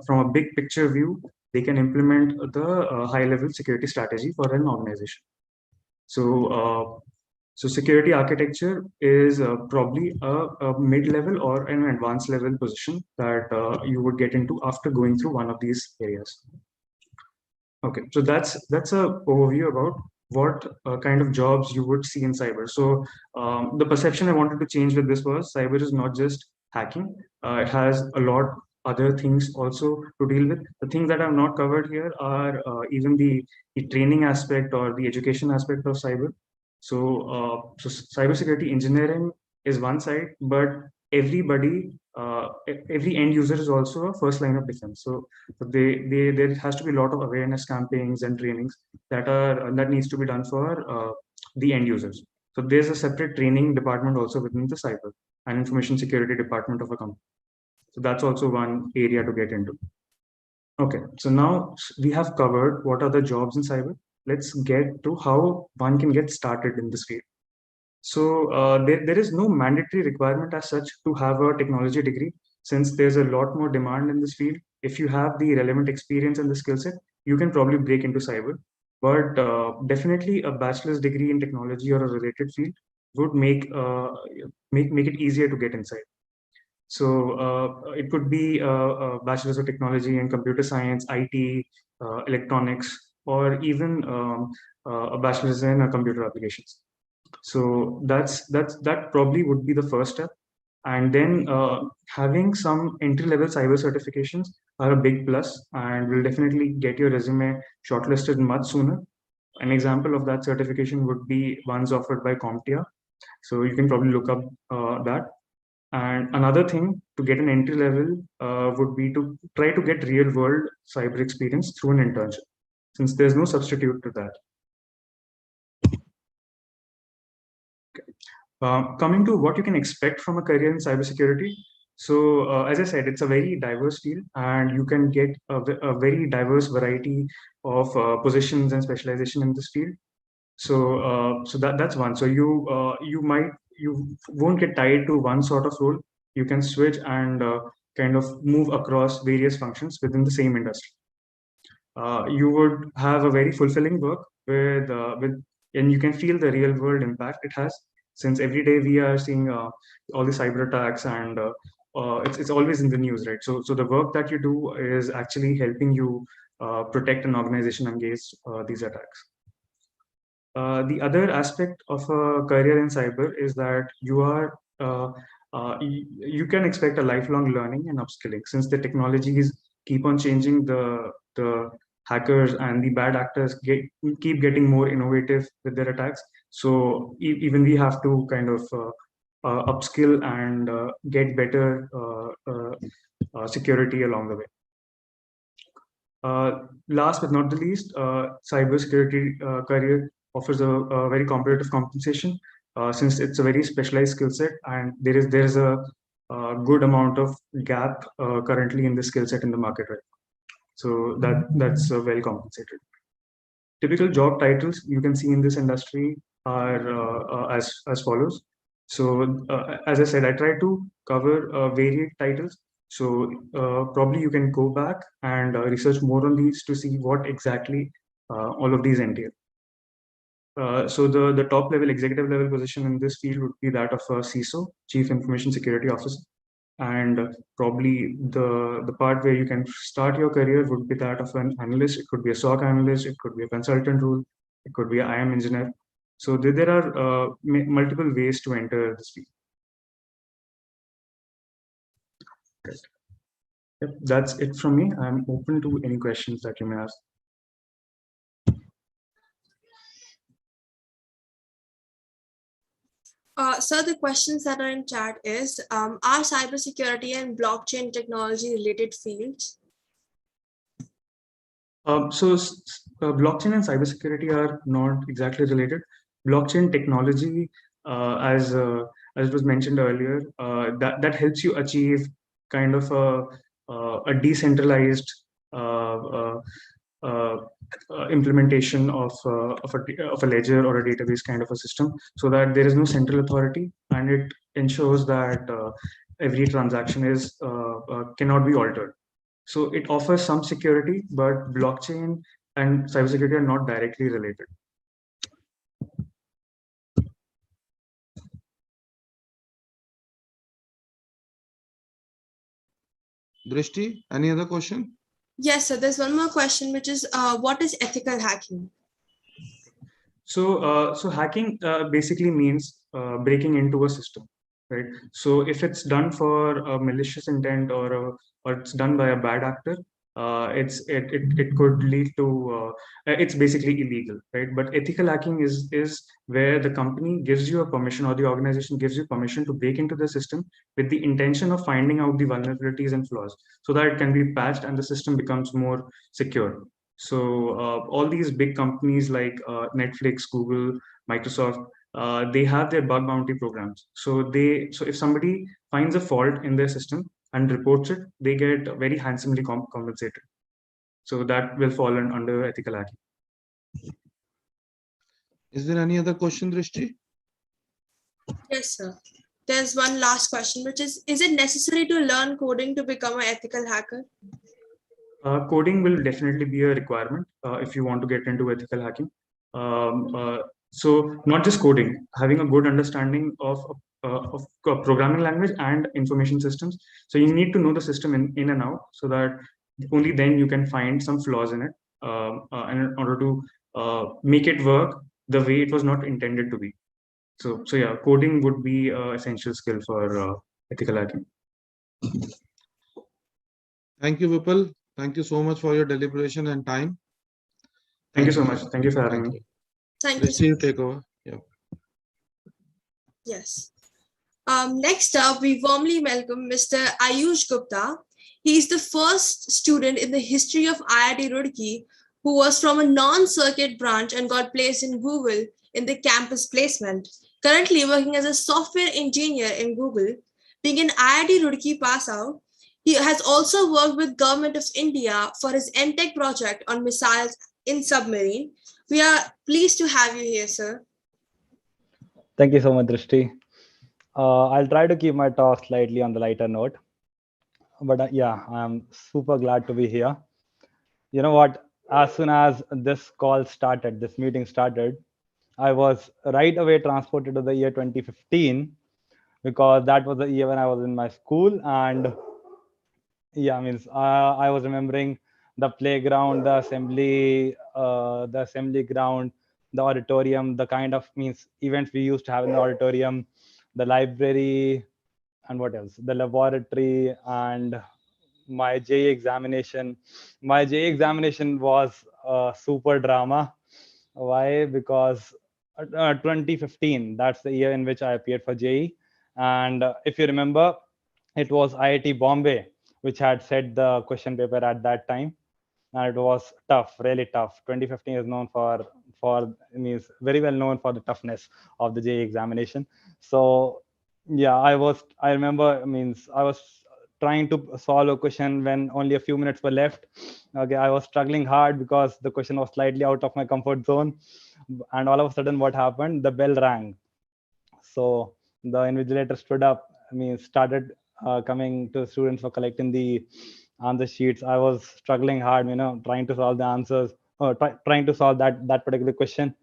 from a big picture view, they can implement the high level security strategy for an organization. So security architecture is probably a mid-level or an advanced level position that you would get into after going through one of these areas. Okay, so that's a overview about what kind of jobs you would see in cyber. So the perception I wanted to change with this was cyber is not just hacking. It has a lot other things also to deal with. The things that I've not covered here are even the training aspect or the education aspect of cyber. So cybersecurity engineering is one side, but everybody, every end user is also a first line of defense. So there has to be a lot of awareness campaigns and trainings that needs to be done for the end users. So there's a separate training department also within the cyber and information security department of a company. So that's also one area to get into. Okay, so now we have covered what are the jobs in cyber. Let's get to how one can get started in this field. So there is no mandatory requirement as such to have a technology degree, since there's a lot more demand in this field. If you have the relevant experience and the skill set, you can probably break into cyber. But definitely a bachelor's degree in technology or a related field would make it easier to get inside. So it could be a bachelor's of technology in computer science, IT, electronics, or even a bachelor's in computer applications. So that probably would be the first step. And then having some entry-level cyber certifications are a big plus and will definitely get your resume shortlisted much sooner. An example of that certification would be ones offered by CompTIA. So you can probably look up that. And another thing to get an entry level would be to try to get real world cyber experience through an internship, since there's no substitute to that. Coming to what you can expect from a career in cybersecurity. So as I said, it's a very diverse field, and you can get a very diverse variety of positions and specialization in this field. So that's one. So you won't get tied to one sort of role. You can switch and kind of move across various functions within the same industry. You would have a very fulfilling work and you can feel the real world impact it has, since every day we are seeing all the cyber attacks, and it's always in the news, right? So the work that you do is actually helping you protect an organization against these attacks. The other aspect of a career in cyber is that you can expect a lifelong learning and upskilling, since the technologies keep on changing. The hackers and the bad actors keep getting more innovative with their attacks. So even we have to kind of upskill and get better security along the way. Last but not the least, cybersecurity career offers a very competitive compensation. since it's a very specialized skill set, and there's a good amount of gap currently in the skill set in the market right now. So that's well compensated. Typical job titles you can see in this industry are as follows. So as I said, I try to cover varied titles. So probably you can go back and research more on these to see what exactly all of these entail. So the top level executive level position in this field would be that of a CISO, Chief Information Security Officer, and probably the part where you can start your career would be that of an analyst. It could be a SOC analyst, it could be a consultant role, it could be an IM engineer. So there are multiple ways to enter this field. Right. Yep, that's it from me. I'm open to any questions that you may ask. So the questions that are in chat is, are cybersecurity and blockchain technology related fields? Blockchain and cybersecurity are not exactly related. Blockchain technology, as it was mentioned earlier, that helps you achieve kind of a decentralized implementation of a ledger or a database kind of a system, so that there is no central authority, and it ensures that every transaction is cannot be altered. So it offers some security, but blockchain and cybersecurity are not directly related. Drishti, any other question? Yes, sir. There's one more question, which is, what is ethical hacking? So hacking basically means breaking into a system, right? So if it's done for a malicious intent or it's done by a bad actor, it could lead to it's basically illegal, right? But ethical hacking is where the company gives you a permission, or the organization gives you permission to break into the system with the intention of finding out the vulnerabilities and flaws, so that it can be patched and the system becomes more secure. So all these big companies like Netflix, Google, Microsoft, they have their bug bounty programs. So if somebody finds a fault in their system and reports it, they get very handsomely compensated. So that will fall under ethical hacking. Is there any other question, Drishti? Yes, sir. There's one last question, which is it necessary to learn coding to become an ethical hacker? Coding will definitely be a requirement if you want to get into ethical hacking. So not just coding, having a good understanding of programming language and information systems. So you need to know the system in and out, so that only then you can find some flaws in it in order to make it work the way it was not intended to be. So yeah, coding would be an essential skill for ethical hacking. Thank you, Vipul. Thank you so much for your deliberation and time. Thank you so much. Thank you for having me. Thank you. Drishti, you take over. Yeah. Yes. Next up, we warmly welcome Mr. Ayush Gupta. He is the first student in the history of IIT Roorkee who was from a non-circuit branch and got placed in Google in the campus placement. Currently working as a software engineer in Google, being an IIT Roorkee pass out, he has also worked with Government of India for his MTech project on missiles in submarine. We are pleased to have you here, sir. Thank you so much, Drishti. I'll try to keep my talk slightly on the lighter note. But yeah, I'm super glad to be here. You know what? As soon as this call started, this meeting started, I was right away transported to the year 2015, because that was the year when I was in my school. And yeah, I was remembering the playground, the assembly ground, the auditorium, the kind of events we used to have in the auditorium, the library, and what else? The laboratory, and my JE examination. My JE examination was a super drama. Why? Because 2015, that's the year in which I appeared for JE. And if you remember, it was IIT Bombay which had set the question paper at that time. And it was tough, really tough. 2015 is known for for means very well known for the toughness of the JEE examination. So yeah, I remember means I was trying to solve a question when only a few minutes were left. Okay, I was struggling hard because the question was slightly out of my comfort zone, and all of a sudden, what happened? The bell rang. So the invigilator stood up, started coming to the students for collecting the answer sheets. I was struggling hard, trying to solve the answers, or trying to solve that particular question.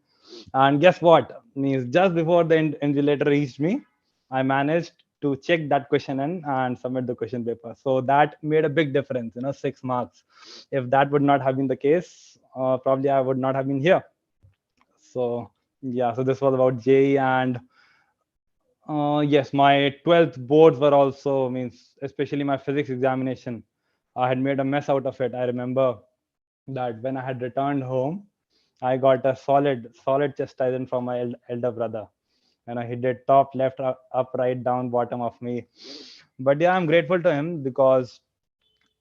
And guess what? Means just before the invigilator reached me, I managed to check that question in and submit the question paper. So that made a big difference, 6 marks. If that would not have been the case, probably I would not have been here. So yeah, so this was about JEE. And yes, my 12th boards were also especially my physics examination. I had made a mess out of it. I remember that when I had returned home, I got a solid chastisement from my elder brother. And he did top, left, up, right, down, bottom of me. But yeah, I'm grateful to him because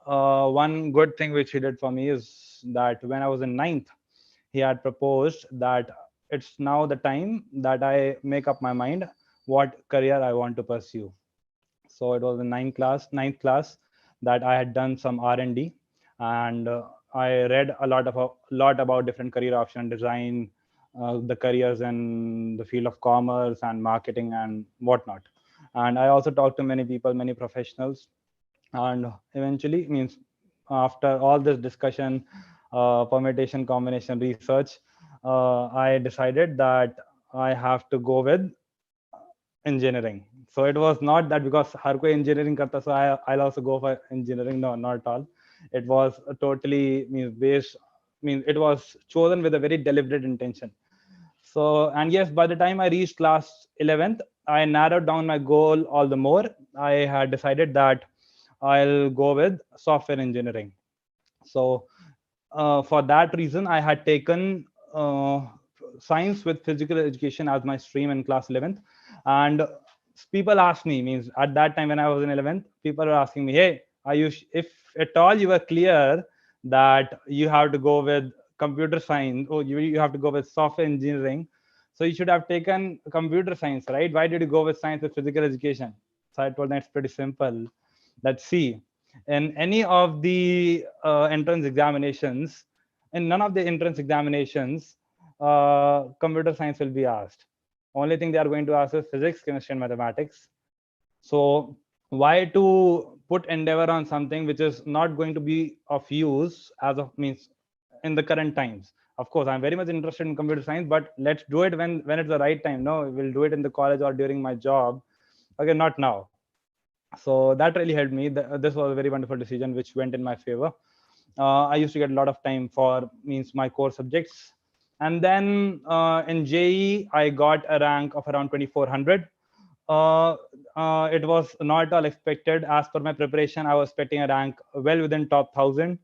one good thing which he did for me is that when I was in ninth, he had proposed that it's now the time that I make up my mind what career I want to pursue. So it was in ninth class that I had done some R&D, and I read a lot about different career option design, the careers in the field of commerce and marketing and whatnot. And I also talked to many people, many professionals, and eventually after all this discussion, permutation, combination research, I decided that I have to go with engineering. So it was not that because har koi engineering karta, so I'll also go for engineering. No, not at all. It was totally it was chosen with a very deliberate intention. So, and yes, by the time I reached class 11th, I narrowed down my goal all the more. I had decided that I'll go with software engineering. So for that reason, I had taken science with physical education as my stream in class 11th. And people asked me, at that time when I was in 11th, people were asking me, hey, are you, if at all you were clear that you have to go with computer science, or you have to go with software engineering, so you should have taken computer science, right? Why did you go with science with physical education? So I told them it's pretty simple. Let's see. In any of the entrance examinations, in none of the entrance examinations, computer science will be asked. Only thing they are going to ask is physics, chemistry, and mathematics. So why to put endeavor on something which is not going to be of use as of in the current times? Of course, I'm very much interested in computer science, but let's do it when it's the right time. No, we'll do it in the college or during my job. Okay, not now. So that really helped me. This was a very wonderful decision which went in my favor. I used to get a lot of time for my core subjects. And then in JEE, I got a rank of around 2400. It was not all expected. As per my preparation, I was expecting a rank well within top 1000.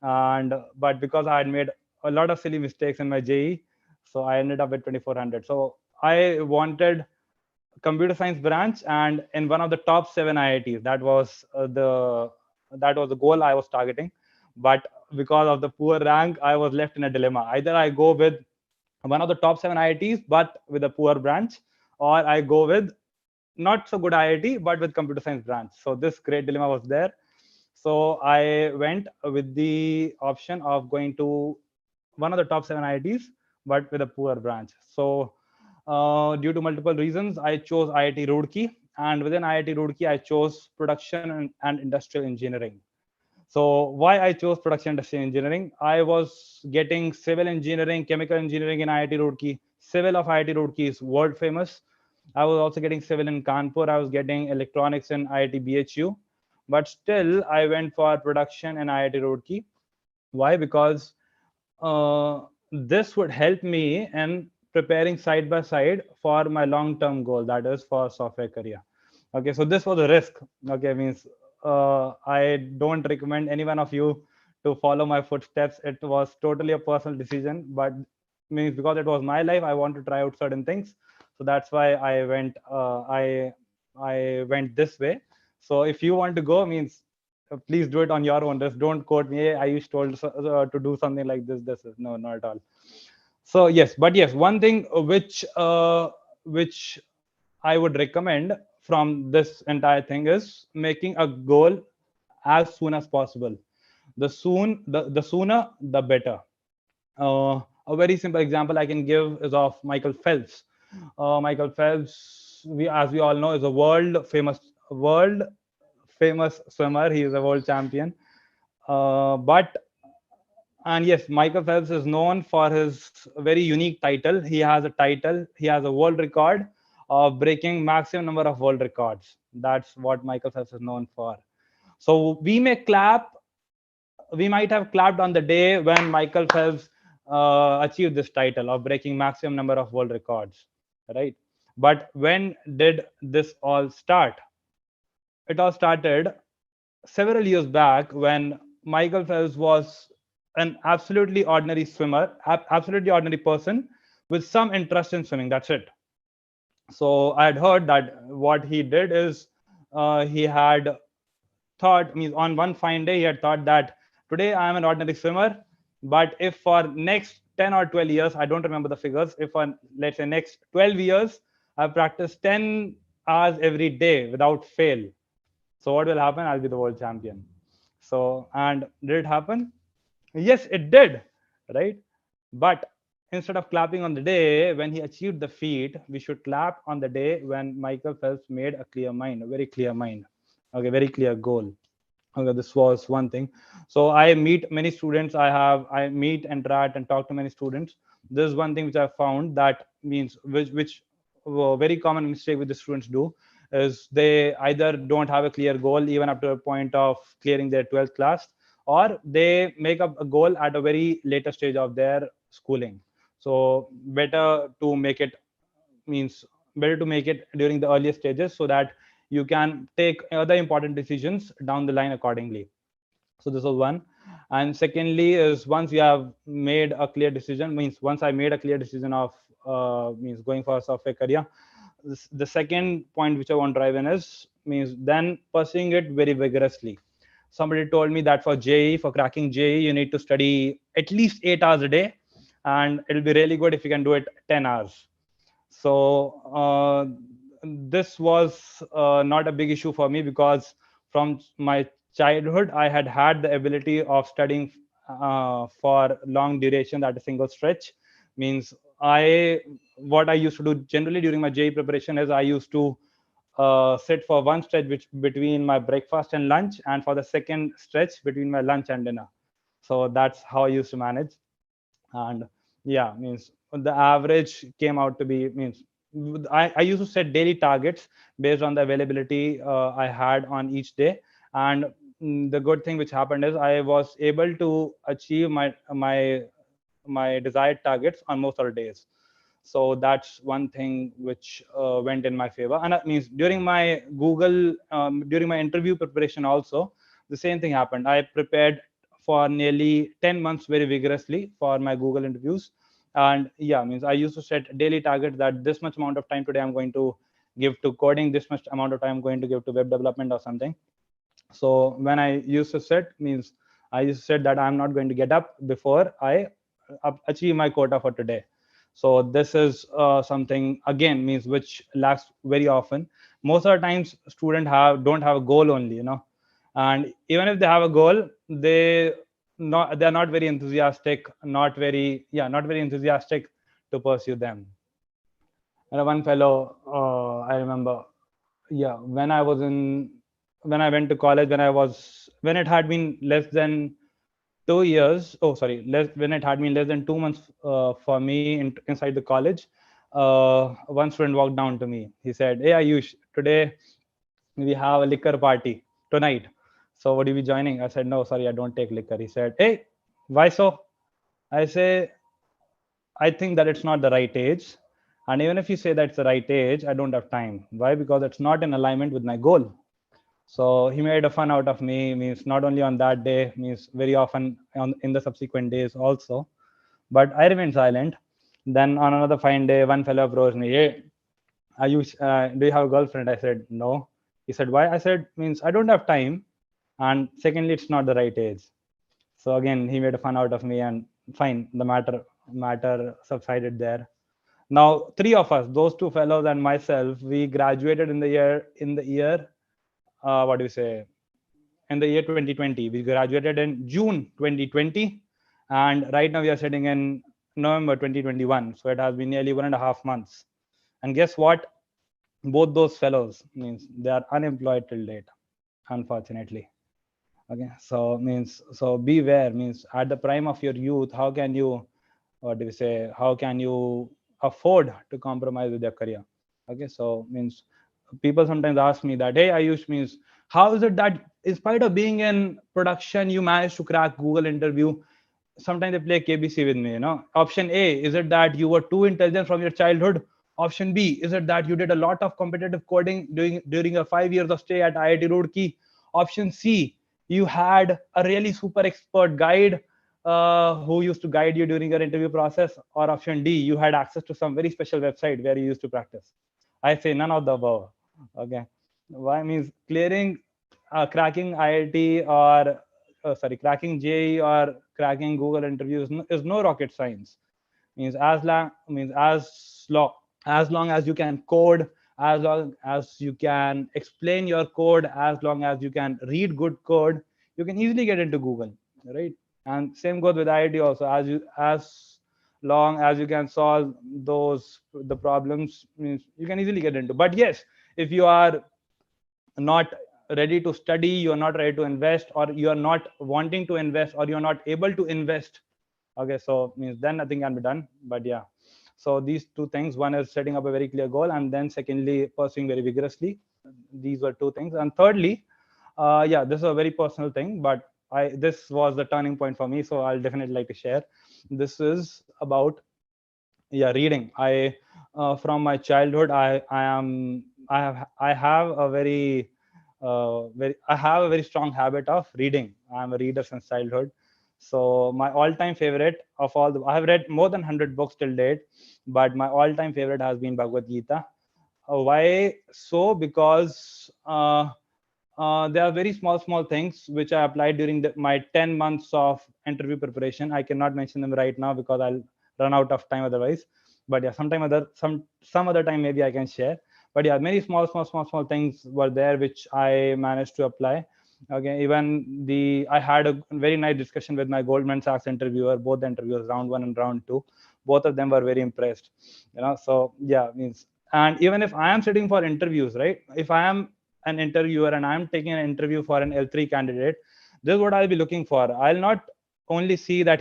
But because I had made a lot of silly mistakes in my JEE, so I ended up with 2400. So I wanted computer science branch and in one of the top 7 IITs. That was the goal I was targeting. But because of the poor rank, I was left in a dilemma. Either I go with one of the top 7 IITs, but with a poor branch, or I go with not so good IIT, but with computer science branch. So this great dilemma was there. So I went with the option of going to one of the top 7 IITs, but with a poor branch. So due to multiple reasons, I chose IIT Roorkee, and within IIT Roorkee, I chose production and industrial engineering. So why I chose production industrial engineering? I was getting civil engineering, chemical engineering in IIT Roorkee. Civil of IIT Roorkee is world famous. I was also getting civil in Kanpur. I was getting electronics in IIT BHU. But still, I went for production in IIT Roorkee. Why? Because this would help me in preparing side by side for my long-term goal, that is for software career. Okay, so this was a risk. Okay, I don't recommend any one of you to follow my footsteps. It was totally a personal decision, but because it was my life, I want to try out certain things. So that's why I went. I went this way. So if you want to go, please do it on your own. Just don't quote me. Hey, I used told to do something like this. This is no, not at all. So yes, but yes, one thing which I would recommend from this entire thing is making a goal as soon as possible. The sooner the better. A very simple example I can give is of Michael Phelps. Michael Phelps, as we all know, is a world famous swimmer. He is a world champion. But and yes, Michael Phelps is known for his very unique title. He has a title. He has a world record of breaking maximum number of world records. That's what Michael Phelps is known for. So we might have clapped on the day when Michael Phelps achieved this title of breaking maximum number of world records, right? But when did this all start? It all started several years back when Michael Phelps was an absolutely ordinary swimmer, absolutely ordinary person with some interest in swimming. That's it. So I had heard that what he did is he had thought, means on one fine day, he had thought that today I am an ordinary swimmer, but if for next 10 or 12 years, I don't remember the figures, if for let's say next 12 years, I practice 10 hours every day without fail, so what will happen? I'll be the world champion. So, and did it happen? Yes, it did, right? But instead of clapping on the day when he achieved the feat, we should clap on the day when Michael Phelps made a clear mind, a very clear mind, okay, very clear goal. Okay, this was one thing. So I meet many students. I meet, interact, and talk to many students. This is one thing which I found that means which very common mistake which the students do is they either don't have a clear goal even up to a point of clearing their 12th class, or they make up a goal at a very later stage of their schooling. So means better to make it during the earlier stages so that you can take other important decisions down the line accordingly. So this was one. And secondly is once you have made a clear decision, means once I made a clear decision of means going for a software career, the second point which I want to drive in is means then pursuing it very vigorously. Somebody told me that for JE, for cracking JE, you need to study at least 8 hours a day, and it'll be really good if you can do it 10 hours. So this was not a big issue for me because from my childhood I had the ability of studying for long duration at a single stretch. Means what I used to do generally during my JE preparation is I used to sit for one stretch between my breakfast and lunch, and for the second stretch between my lunch and dinner. So that's how I used to manage. And yeah, means the average came out to be means I used to set daily targets based on the availability I had on each day. And the good thing which happened is I was able to achieve my desired targets on most of the days. So that's one thing which went in my favor. And that means during my during my interview preparation also, the same thing happened. I prepared for nearly 10 months very vigorously for my Google interviews. And yeah, means I used to set daily targets that this much amount of time today I'm going to give to coding, this much amount of time I'm going to give to web development or something. So when I used to set, means I used to set that I'm not going to get up before I achieve my quota for today. So this is something again means which lacks very often. Most of the times students don't have a goal only, and even if they have a goal, they're not very enthusiastic, not very enthusiastic to pursue them. And one fellow, I remember, yeah, when I went to college, when it had been less than 2 years, oh sorry, when it had been less than 2 months for me inside the college, one student walked down to me. He said, "Hey Ayush, today we have a liquor party tonight. So would you be joining?" I said, "No, sorry, I don't take liquor." He said, "Hey, why so?" I say, "I think that it's not the right age. And even if you say that's the right age, I don't have time. Why? Because it's not in alignment with my goal." So he made a fun out of me, means not only on that day, means very often in the subsequent days also. But I remained silent. Then on another fine day, one fellow approached me. "Hey, do you have a girlfriend?" I said, "No." He said, "Why?" I said, "Means I don't have time. And secondly, it's not the right age." So again, he made a fun out of me, and fine, the matter matter subsided there. Now, three of us, those two fellows and myself, we graduated in the year, what do you say? In the year 2020. We graduated in June 2020, and right now we are sitting in November 2021. So it has been nearly 1.5 months. And guess what? Both those fellows means they are unemployed till date, unfortunately. Okay, so beware means at the prime of your youth, how can you, what do we say, how can you afford to compromise with your career? Okay, so means people sometimes ask me that, hey Ayush, means how is it that in spite of being in production you managed to crack Google interview? Sometimes they play KBC with me, Option A, is it that you were too intelligent from your childhood? Option B, is it that you did a lot of competitive coding during your 5 years of stay at IIT Roorkee? Option C, you had a really super expert guide who used to guide you during your interview process? Or option D, you had access to some very special website where you used to practice? I say none of the above. Okay, why? Means cracking IIT or cracking JEE or cracking Google interviews is no rocket science. As long as you can code, as long as you can explain your code, as long as you can read good code, you can easily get into Google, right? And same goes with IIT also. As long as you can solve the problems, means you can easily get into. But yes, if you are not ready to study, you're not ready to invest, or you're not wanting to invest, or you're not able to invest, okay, so means then nothing can be done. But yeah, so these two things, one is setting up a very clear goal, and then secondly pursuing very vigorously. These were two things. And thirdly, yeah, this is a very personal thing, but this was the turning point for me, so I'll definitely like to share. This is about, yeah, reading. I From my childhood, I have a very strong habit of reading. I'm a reader since childhood. So my all-time favorite of I have read more than 100 books till date, but my all-time favorite has been Bhagavad Gita. Why so? Because there are very small things which I applied during my 10 months of interview preparation. I cannot mention them right now because I'll run out of time otherwise. But yeah, some other time maybe I can share. But yeah, many small things were there which I managed to apply. Okay, even I had a very nice discussion with my Goldman Sachs interviewer, both the interviewers, round 1 and round 2. Both of them were very impressed. So yeah, means, and even if I am sitting for interviews, right? If I am an interviewer and I'm taking an interview for an L3 candidate, this is what I'll be looking for. I'll not only see that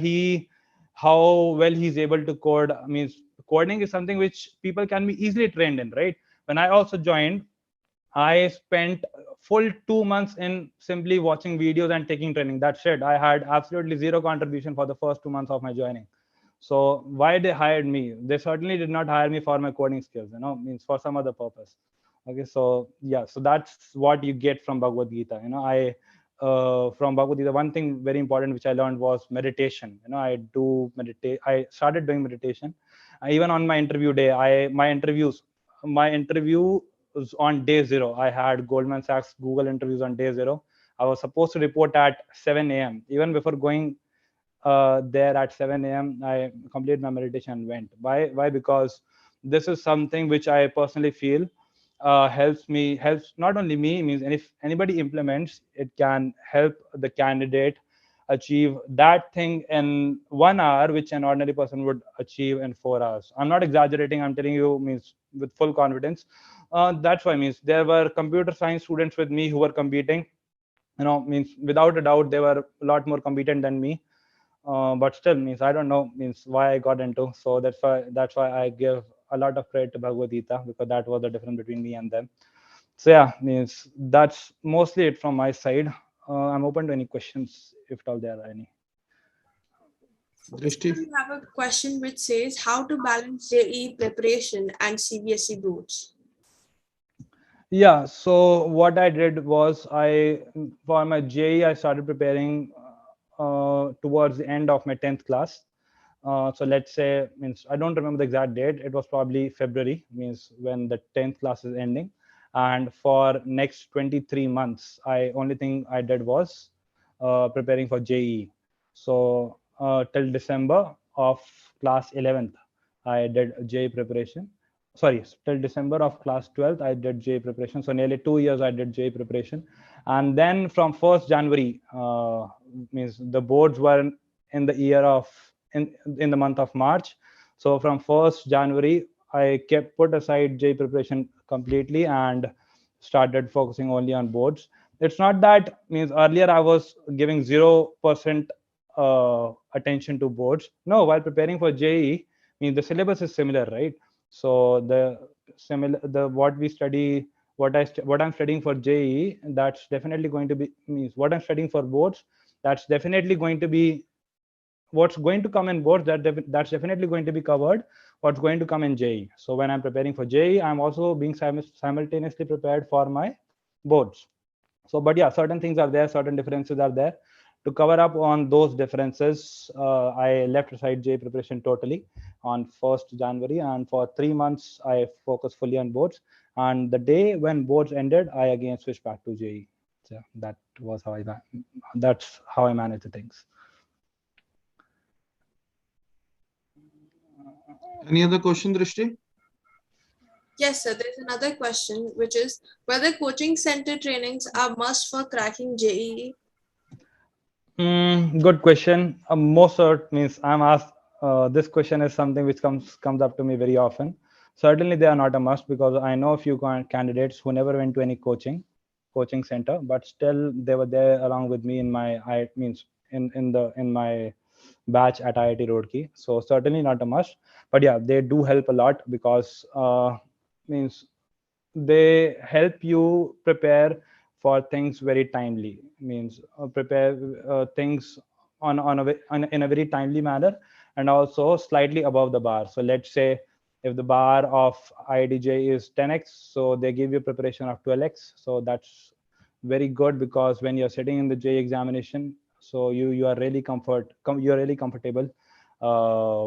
how well he's able to code. Means coding is something which people can be easily trained in, right? When I also joined, I spent full 2 months in simply watching videos and taking training. That's it. I had absolutely zero contribution for the first 2 months of my joining. So why they hired me? They certainly did not hire me for my coding skills, means for some other purpose. Okay, so yeah, so that's what you get from Bhagavad Gita. From Bhagavad Gita, one thing very important which I learned was meditation. I do meditate. I started doing meditation. Even on my interview day, my interview was on day 0. I had Goldman Sachs Google interviews on day 0. I was supposed to report at 7 a.m. Even before going there at 7 a.m., I completed my meditation and went. Why? Because this is something which I personally feel helps not only me, means, and if anybody implements, it can help the candidate achieve that thing in 1 hour, which an ordinary person would achieve in 4 hours. I'm not exaggerating. I'm telling you, means, with full confidence. That's why, means, there were computer science students with me who were competing. Means, without a doubt, they were a lot more competent than me. But still, means, I don't know, means, why I got into. So that's why I give a lot of credit to Bhagavad Gita, because that was the difference between me and them. So yeah, means, that's mostly it from my side. I'm open to any questions if at all there are any. Drishti? We have a question which says how to balance JEE preparation and CBSE boards. Yeah, so what I did was for my JEE, I started preparing towards the end of my 10th class. So let's say, means, I don't remember the exact date. It was probably February, means, when the 10th class is ending. And for next 23 months, only thing I did was preparing for JEE. So till December, of class 11th, I did JEE preparation. Sorry, till December of class 12th, I did JEE preparation. So nearly 2 years I did JEE preparation. And then from 1st January, means the boards were in the year of, in the month of March. So from 1st January, I put aside JEE preparation completely and started focusing only on boards. It's not that, means earlier I was giving 0% attention to boards. No, while preparing for JEE, means the syllabus is similar, right? So what we study, what I'm studying for JEE, that's definitely going to be, means what I'm studying for boards, that's definitely going to be what's going to come in boards, that's definitely going to be covered what's going to come in JEE. So when I'm preparing for JEE, I'm also being simultaneously prepared for my boards. So, but yeah, certain things are there, certain differences are there. To cover up on those differences, I left aside JEE preparation totally on 1st January, and for 3 months I focused fully on boards. And the day when boards ended, I again switched back to JEE. So that's how I manage the things. Any other question, Drishti? Yes, sir. There's another question, which is whether coaching center trainings are must for cracking JEE. Good question. Most means I'm asked. This question is something which comes up to me very often. Certainly, they are not a must, because I know a few candidates who never went to any coaching center, but still they were there along with me in my in my batch at IIT Roorkee. So certainly not a must, but yeah, they do help a lot, because means they help you prepare for things very timely, means prepare things in a very timely manner, and also slightly above the bar. So let's say if the bar of IITJ is 10x, so they give you preparation of 12x. So that's very good, because when you're sitting in the JEE examination, so you are really comfortable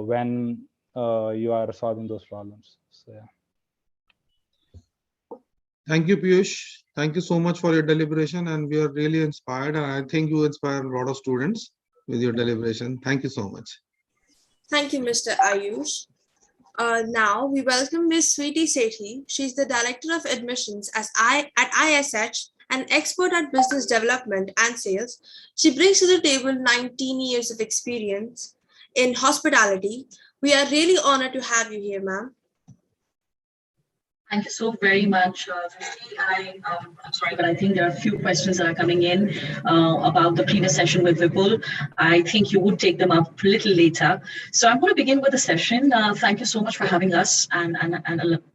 when you are solving those problems. So yeah. Thank you, Piyush. Thank you so much for your deliberation, and we are really inspired. And I think you inspire a lot of students with your deliberation. Thank you so much. Thank you, Mr. Ayush. Now we welcome Ms. Sweetie Sethi. She's the Director of Admissions at ISH, an expert at business development and sales. She brings to the table 19 years of experience in hospitality. We are really honored to have you here, ma'am. Thank you so very much, Drishti. I'm sorry, but I think there are a few questions that are coming in about the previous session with Vipul. I think you would take them up a little later. So I'm going to begin with the session. Thank you so much for having us and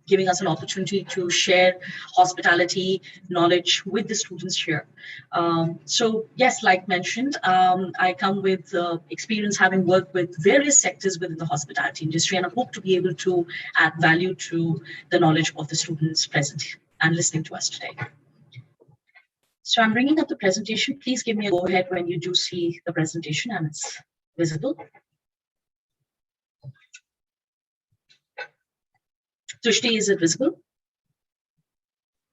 giving us an opportunity to share hospitality knowledge with the students here. So yes, like mentioned, I come with experience having worked with various sectors within the hospitality industry, and I hope to be able to add value to the knowledge of the students present and listening to us today. So I'm bringing up the presentation. Please give me a go ahead when you do see the presentation and it's visible. Drishti, is it visible?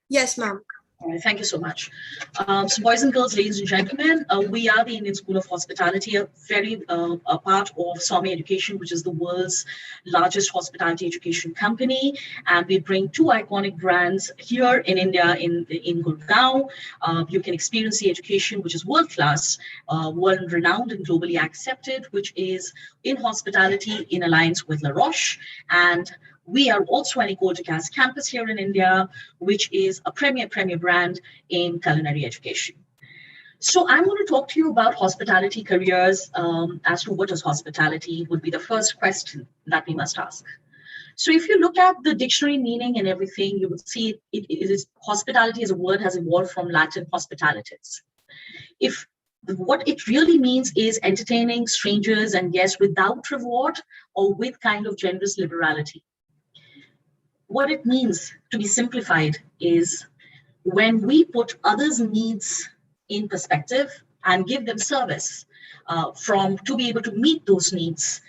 Yes, ma'am. All right, thank you so much. So boys and girls, ladies and gentlemen, we are the Indian School of Hospitality, a part of Swami Education, which is the world's largest hospitality education company. And we bring two iconic brands here in India, in Gurgaon. You can experience the education, which is world-class, world-renowned and globally accepted, which is in hospitality in alliance with La Roche. And we are also an Ecole de Cas campus here in India, which is a premier brand in culinary education. So I'm going to talk to you about hospitality careers. As to what is hospitality would be the first question that we must ask. So if you look at the dictionary meaning and everything, you would see it is hospitality as a word has evolved from Latin hospitalitas. What it really means is entertaining strangers and guests without reward or with kind of generous liberality. What it means, to be simplified, is when we put others' needs in perspective and give them service to be able to meet those needs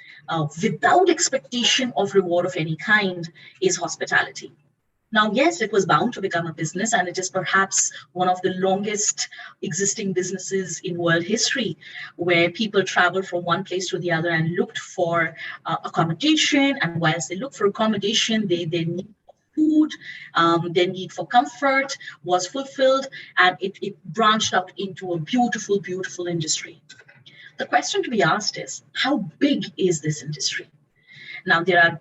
without expectation of reward of any kind is hospitality. Now, yes, it was bound to become a business, and it is perhaps one of the longest existing businesses in world history, where people traveled from one place to the other and looked for accommodation. And whilst they looked for accommodation, they need food, their need for comfort was fulfilled, and it branched out into a beautiful, beautiful industry. The question to be asked is, how big is this industry? Now, there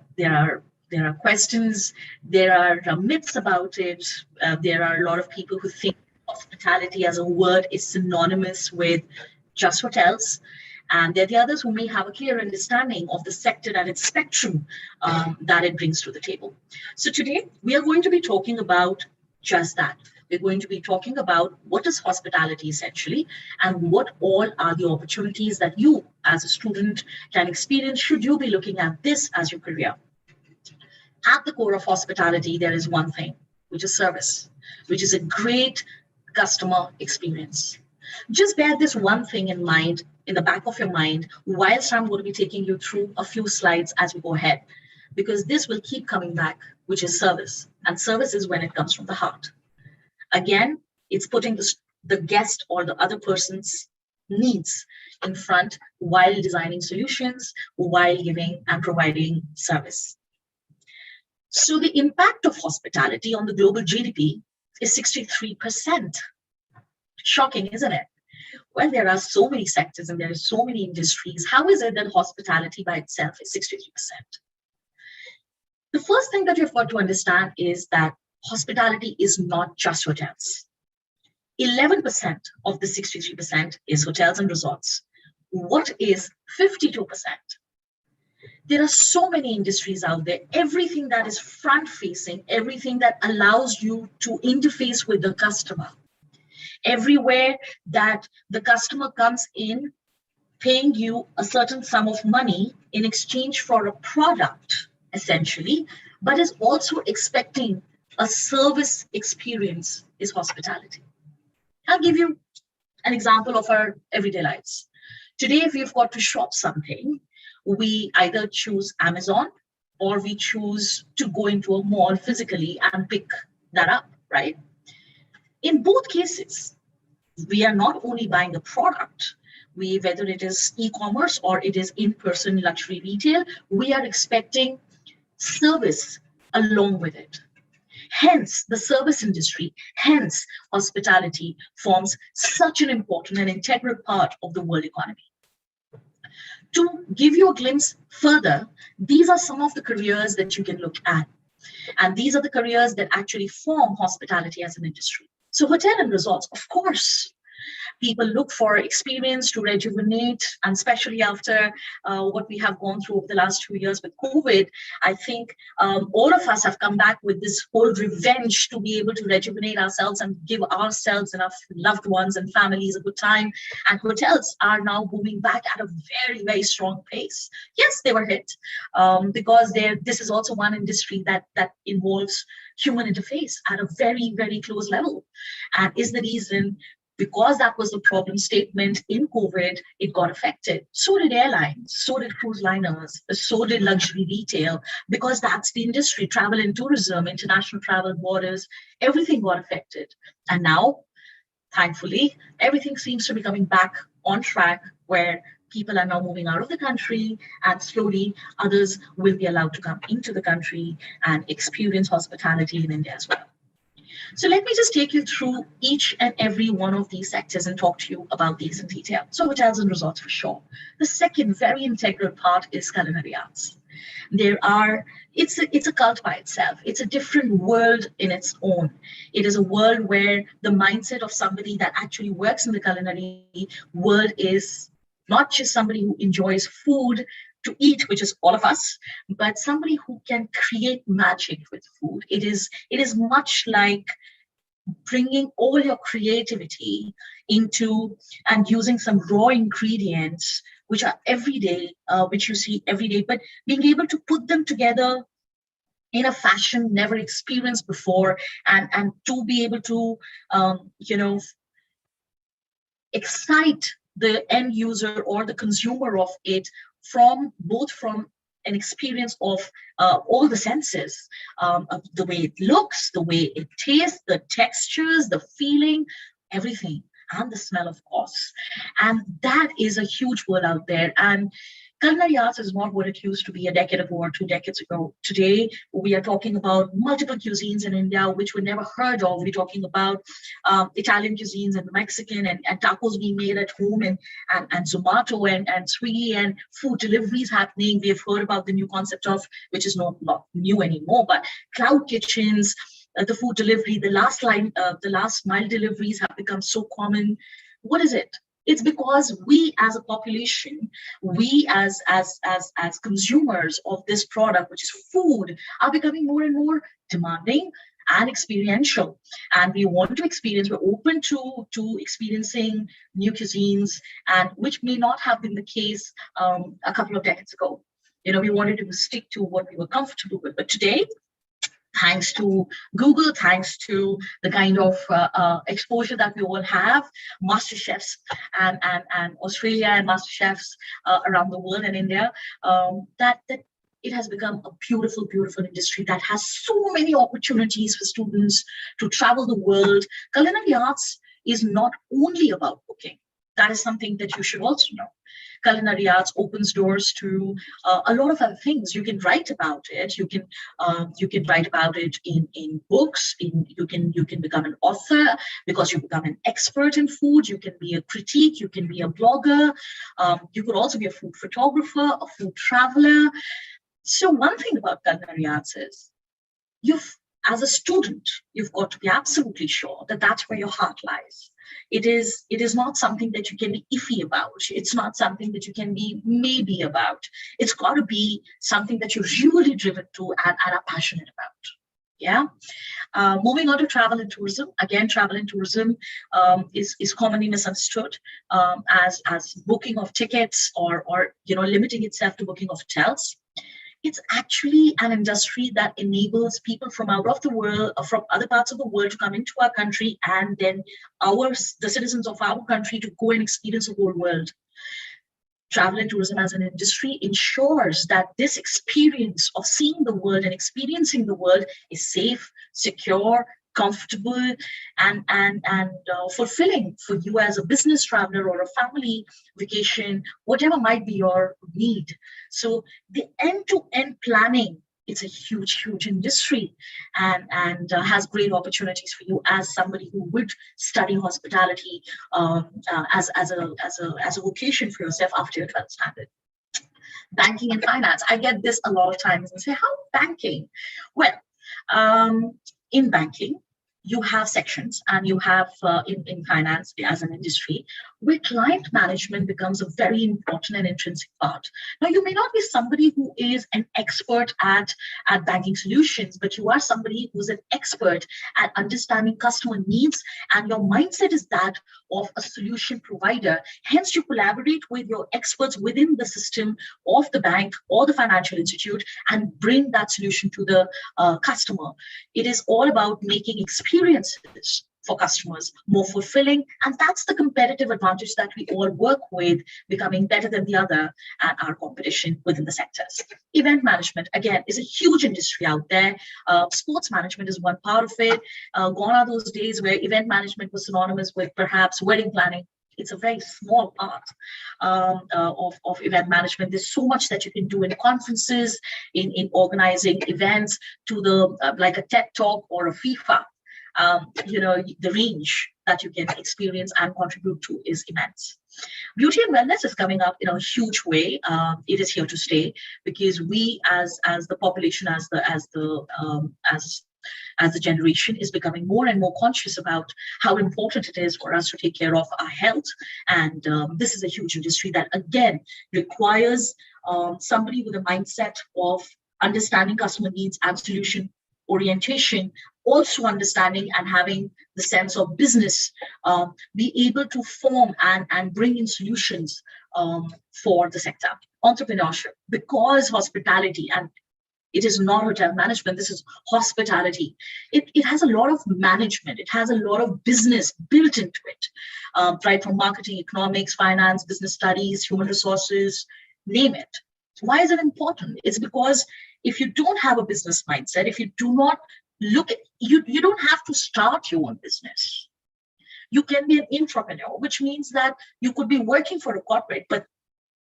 are questions, there are myths about it. There are a lot of people who think hospitality as a word is synonymous with just hotels. And there are the others who may have a clear understanding of the sector and its spectrum that it brings to the table. So today, we are going to be talking about just that. We're going to be talking about what is hospitality essentially, and what all are the opportunities that you as a student can experience should you be looking at this as your career. At the core of hospitality, there is one thing, which is service, which is a great customer experience. Just bear this one thing in mind, in the back of your mind, whilst I'm going to be taking you through a few slides as we go ahead, because this will keep coming back, which is service. And service is when it comes from the heart. Again, it's putting the guest or the other person's needs in front while designing solutions, while giving and providing service. So the impact of hospitality on the global GDP is 63%. Shocking, isn't it? Well, there are so many sectors and there are so many industries. How is it that hospitality by itself is 63%? The first thing that you've got to understand is that hospitality is not just hotels. 11% of the 63% is hotels and resorts. What is 52%? There are so many industries out there, everything that is front-facing, everything that allows you to interface with the customer. Everywhere that the customer comes in, paying you a certain sum of money in exchange for a product, essentially, but is also expecting a service experience is hospitality. I'll give you an example of our everyday lives. Today, if we've got to shop something, we either choose Amazon or we choose to go into a mall physically and pick that up, right? In both cases, we are not only buying a product, whether it is e-commerce or it is in-person luxury retail, we are expecting service along with it. Hence, the service industry, hence hospitality forms such an important and integral part of the world economy. To give you a glimpse further, these are some of the careers that you can look at. And these are the careers that actually form hospitality as an industry. So hotel and resorts, of course, people look for experience to rejuvenate, and especially after what we have gone through over the last 2 years with COVID, I think all of us have come back with this whole revenge to be able to rejuvenate ourselves and give ourselves and our loved ones and families a good time. And hotels are now booming back at a very, very strong pace. Yes, they were hit because this is also one industry that involves human interface at a very, very close level, and is the reason. Because that was the problem statement in COVID, it got affected. So did airlines, so did cruise liners, so did luxury retail, because that's the industry, travel and tourism, international travel, borders, everything got affected. And now, thankfully, everything seems to be coming back on track, where people are now moving out of the country, and slowly others will be allowed to come into the country and experience hospitality in India as well. So let me just take you through each and every one of these sectors and talk to you about these in detail. So hotels and resorts for sure. The second very integral part is culinary arts. It's a cult by itself. It's a different world in its own. It is a world where the mindset of somebody that actually works in the culinary world is not just somebody who enjoys food to eat, which is all of us, but somebody who can create magic with food. It is much like bringing all your creativity into and using some raw ingredients, which are everyday, which you see every day, but being able to put them together in a fashion never experienced before, and to be able to, excite the end user or the consumer of it from an experience of all the senses, the way it looks, the way it tastes, the textures, the feeling, everything, and the smell, of course. And that is a huge world out there. And culinary arts is not what it used to be a decade ago or 2 decades ago. Today, we are talking about multiple cuisines in India, which we never heard of. We're talking about Italian cuisines and Mexican and tacos being made at home and Zomato and Swiggy and food deliveries happening. We have heard about the new concept of, which is not new anymore, but cloud kitchens, the food delivery, the last mile deliveries have become so common. What is it? It's because we as a population, we as consumers of this product, which is food, are becoming more and more demanding and experiential. And we want to experience, we're open to experiencing new cuisines, and which may not have been the case a couple of decades ago. We wanted to stick to what we were comfortable with. But today, thanks to Google, thanks to the kind of exposure that we all have, master chefs and Australia and master chefs around the world and India, that it has become a beautiful, beautiful industry that has so many opportunities for students to travel the world. Culinary arts is not only about cooking. That is something that you should also know. Culinary arts opens doors to a lot of other things. You can write about it. You can write about it in books. You can become an author because you become an expert in food. You can be a critique. You can be a blogger. You could also be a food photographer, a food traveler. So one thing about culinary arts is as a student, you've got to be absolutely sure that that's where your heart lies. It is not something that you can be iffy about. It's not something that you can be maybe about. It's got to be something that you're really driven to and are passionate about. Yeah. Moving on to travel and tourism. Again, travel and tourism is commonly misunderstood as booking of tickets or limiting itself to booking of hotels. It's actually an industry that enables people from out of the world, from other parts of the world, to come into our country, and then the citizens of our country to go and experience the whole world. Travel and tourism as an industry ensures that this experience of seeing the world and experiencing the world is safe, secure, comfortable, and fulfilling for you as a business traveler or a family vacation, whatever might be your need. So the end-to-end planning, it's a huge, huge industry, and has great opportunities for you as somebody who would study hospitality as a vocation for yourself after your 12th standard. Banking and finance. I get this a lot of times and say, how banking? Well, in banking, you have sections, and you have in finance as an industry, where client management becomes a very important and intrinsic part. Now, you may not be somebody who is an expert at banking solutions, but you are somebody who's an expert at understanding customer needs, and your mindset is that of a solution provider. Hence, you collaborate with your experts within the system of the bank or the financial institute and bring that solution to the customer. It is all about making experiences for customers more fulfilling, and that's the competitive advantage that we all work with, becoming better than the other at our competition within the sectors. Event management, again, is a huge industry out there. Sports management is one part of it. Gone are those days where event management was synonymous with perhaps wedding planning. It's a very small part of event management. There's so much that you can do in conferences, in organizing events, to the like a TED Talk or a FIFA. The range that you can experience and contribute to is immense. Beauty and wellness is coming up in a huge way. It is here to stay, because we, as the population, as the generation, is becoming more and more conscious about how important it is for us to take care of our health. And this is a huge industry that, again, requires somebody with a mindset of understanding customer needs and solution orientation, also understanding and having the sense of business, be able to form and bring in solutions for the sector. Entrepreneurship, because hospitality, and it is not hotel management, this is hospitality. It has a lot of management. It has a lot of business built into it, right from marketing, economics, finance, business studies, human resources, name it. Why is it important? It's because if you don't have a business mindset, if you do not look at, you don't have to start your own business. You can be an entrepreneur, which means that you could be working for a corporate, but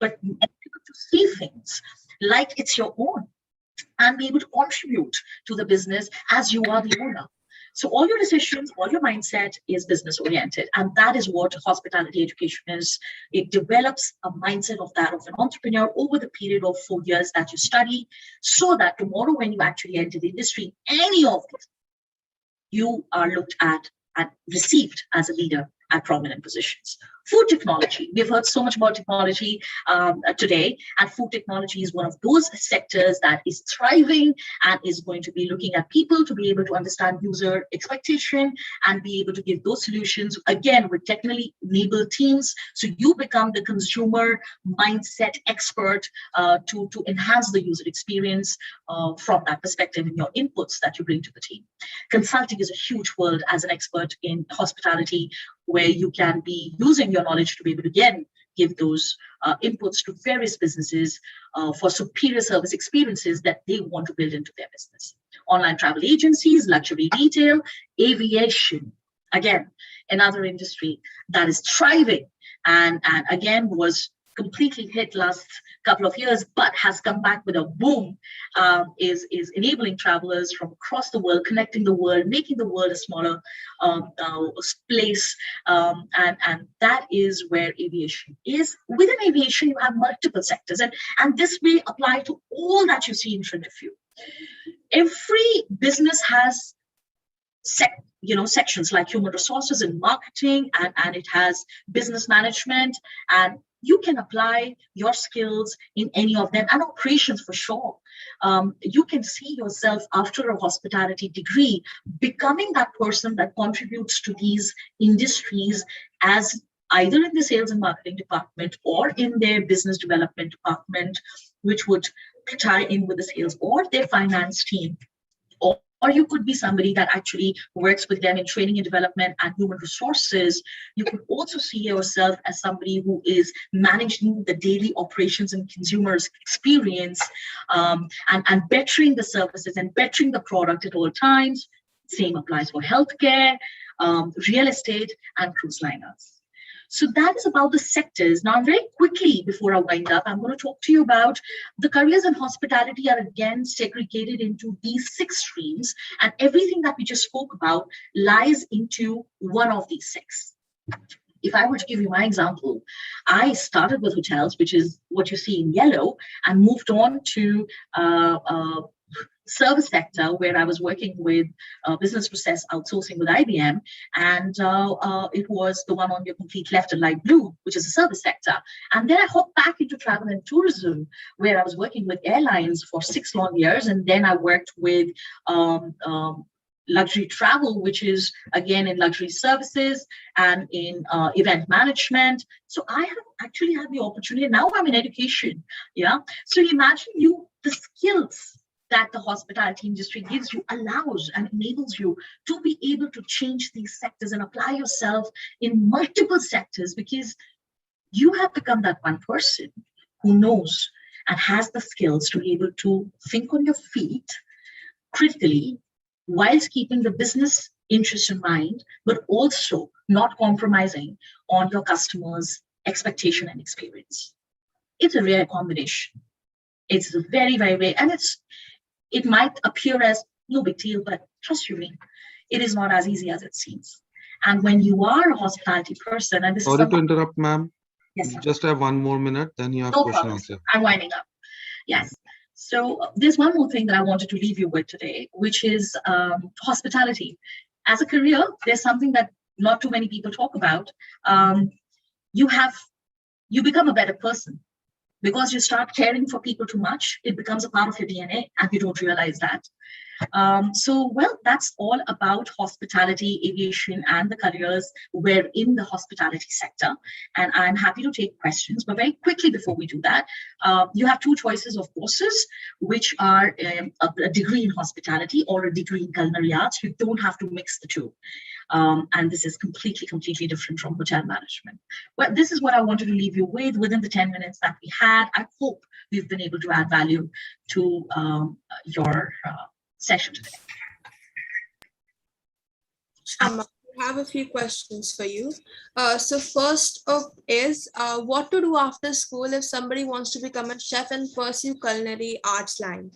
able to see things like it's your own and be able to contribute to the business as you are the owner. So all your decisions, all your mindset is business oriented. And that is what hospitality education is. It develops a mindset of that of an entrepreneur over the period of 4 years that you study, so that tomorrow when you actually enter the industry, any of this, you are looked at and received as a leader at prominent positions. Food technology. We've heard so much about technology today, and food technology is one of those sectors that is thriving and is going to be looking at people to be able to understand user expectation and be able to give those solutions, again, with technically enabled teams. So you become the consumer mindset expert to enhance the user experience from that perspective in your inputs that you bring to the team. Consulting is a huge world as an expert in hospitality, where you can be using your knowledge to be able to, again, give those inputs to various businesses for superior service experiences that they want to build into their business. Online travel agencies, luxury retail, aviation, again, another industry that is thriving and again was completely hit last couple of years, but has come back with a boom, is enabling travelers from across the world, connecting the world, making the world a smaller place. And that is where aviation is. Within aviation, you have multiple sectors, and this may apply to all that you see in front of you. Every business has sections like human resources and marketing, and it has business management, and you can apply your skills in any of them, and operations for sure. You can see yourself after a hospitality degree becoming that person that contributes to these industries as either in the sales and marketing department or in their business development department, which would tie in with the sales or their finance team. Or you could be somebody that actually works with them in training and development and human resources. You could also see yourself as somebody who is managing the daily operations and consumers' experience, and bettering the services and bettering the product at all times. Same applies for healthcare, real estate, and cruise liners. So that is about the sectors. Now, very quickly, before I wind up, I'm going to talk to you about the careers in hospitality are again segregated into these 6 streams, and everything that we just spoke about lies into one of these 6. If I were to give you my example, I started with hotels, which is what you see in yellow, and moved on to service sector, where I was working with business process outsourcing with IBM, and it was the one on your complete left, a light blue, which is the service sector. And then I hopped back into travel and tourism, where I was working with airlines for 6 long years, and then I worked with luxury travel, which is again in luxury services and in event management. So I have actually had the opportunity. Now I'm in education. Yeah. So imagine the skills that the hospitality industry gives you, allows and enables you to be able to change these sectors and apply yourself in multiple sectors, because you have become that one person who knows and has the skills to be able to think on your feet critically, whilst keeping the business interest in mind, but also not compromising on your customers' expectation and experience. It's a rare combination. It's a very, very rare, and it might appear as no big deal, but trust you me, it is not as easy as it seems. And when you are a hospitality person, and this Sorry to interrupt, ma'am. Yes, sir. Just have 1 more minute, then you have No question problem. answer. I'm winding up. Yes. So there's one more thing that I wanted to leave you with today, which is hospitality. As a career, there's something that not too many people talk about. You become a better person. Because you start caring for people too much, it becomes a part of your DNA, and you don't realize that. Well, that's all about hospitality, aviation, and the careers we're in the hospitality sector. And I'm happy to take questions. But very quickly before we do that, you have two choices of courses, which are a degree in hospitality or a degree in culinary arts. You don't have to mix the two. And this is completely different from hotel management. Well, this is what I wanted to leave you with within the 10 minutes that we had. I hope we've been able to add value to your session today. I have a few questions for you. So first up is what to do after school if somebody wants to become a chef and pursue culinary arts line?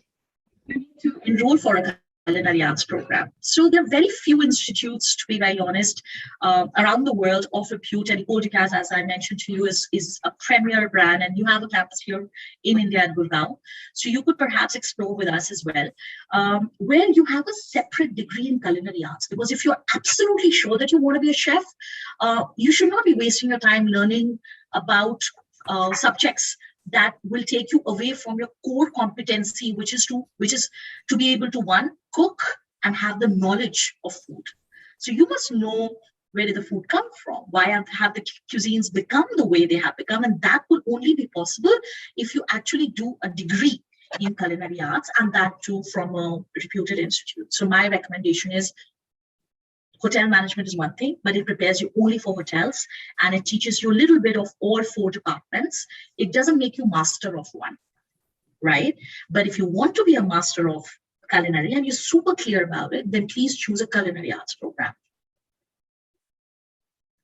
You need to enroll for a culinary arts program. So there are very few institutes, to be very honest, around the world of repute. And Ecodicas, as I mentioned to you, is a premier brand, and you have a campus here in India at Gurgaon. So you could perhaps explore with us as well, where you have a separate degree in culinary arts. Because if you're absolutely sure that you want to be a chef, you should not be wasting your time learning about subjects that will take you away from your core competency, which is to be able to, one, cook and have the knowledge of food. So you must know, where did the food come from? Why have the cuisines become the way they have become? And that will only be possible if you actually do a degree in culinary arts, and that too from a reputed institute. So my recommendation is, hotel management is one thing, but it prepares you only for hotels, and it teaches you a little bit of all 4 departments. It doesn't make you master of one, right? But if you want to be a master of culinary and you're super clear about it, then please choose a culinary arts program.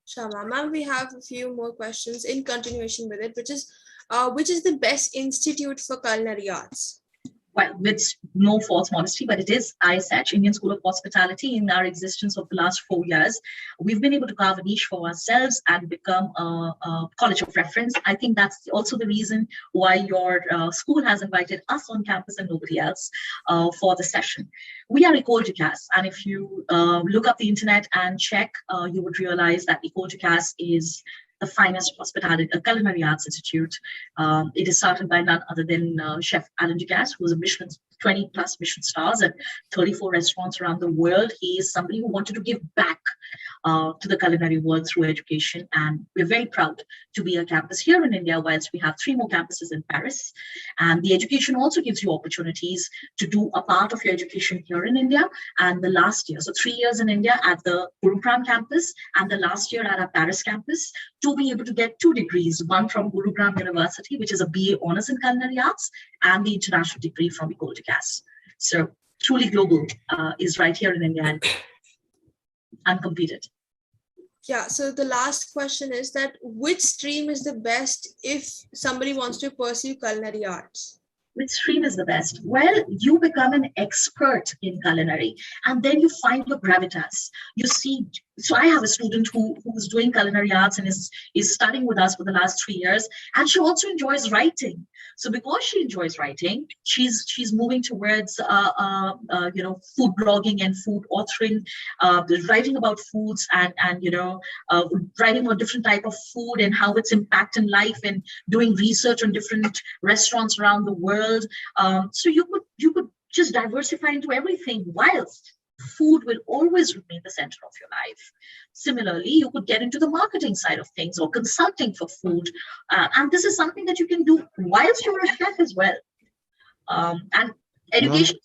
Shama, ma'am, we have a few more questions in continuation with it, which is the best institute for culinary arts? Well, with no false modesty, but it is ISH, Indian School of Hospitality. In our existence of the last 4 years, we've been able to carve a niche for ourselves and become a college of reference. I think that's also the reason why your school has invited us on campus and nobody else for the session. We are Ecodicas, and if you look up the internet and check, you would realize that Ecodicas is the finest hospitality, culinary arts institute. It is started by none other than Chef Alan Ducasse, who is a Michelin, 20 plus Michelin stars at 34 restaurants around the world. He is somebody who wanted to give back to the culinary world through education. And we're very proud to be a campus here in India, whilst we have 3 more campuses in Paris. And the education also gives you opportunities to do a part of your education here in India. And the last year, so 3 years in India at the Gurugram campus, and the last year at our Paris campus, to be able to get 2 degrees, one from Gurugram University, which is a BA Honours in Culinary Arts, and the international degree from Ecodicas. So truly global is right here in India and uncompeted. Yeah, so the last question is that which stream is the best if somebody wants to pursue culinary arts? Which stream is the best? Well, you become an expert in culinary, and then you find your gravitas. You see, so I have a student who's doing culinary arts and is studying with us for the last 3 years, and she also enjoys writing. So because she enjoys writing, she's moving towards food blogging and food authoring, writing about foods and writing about different type of food and how it's impacting life, and doing research on different restaurants around the world. So you could just diversify into everything, whilst food will always remain the center of your life. Similarly, you could get into the marketing side of things or consulting for food. And this is something that you can do whilst you're a chef as well. And education.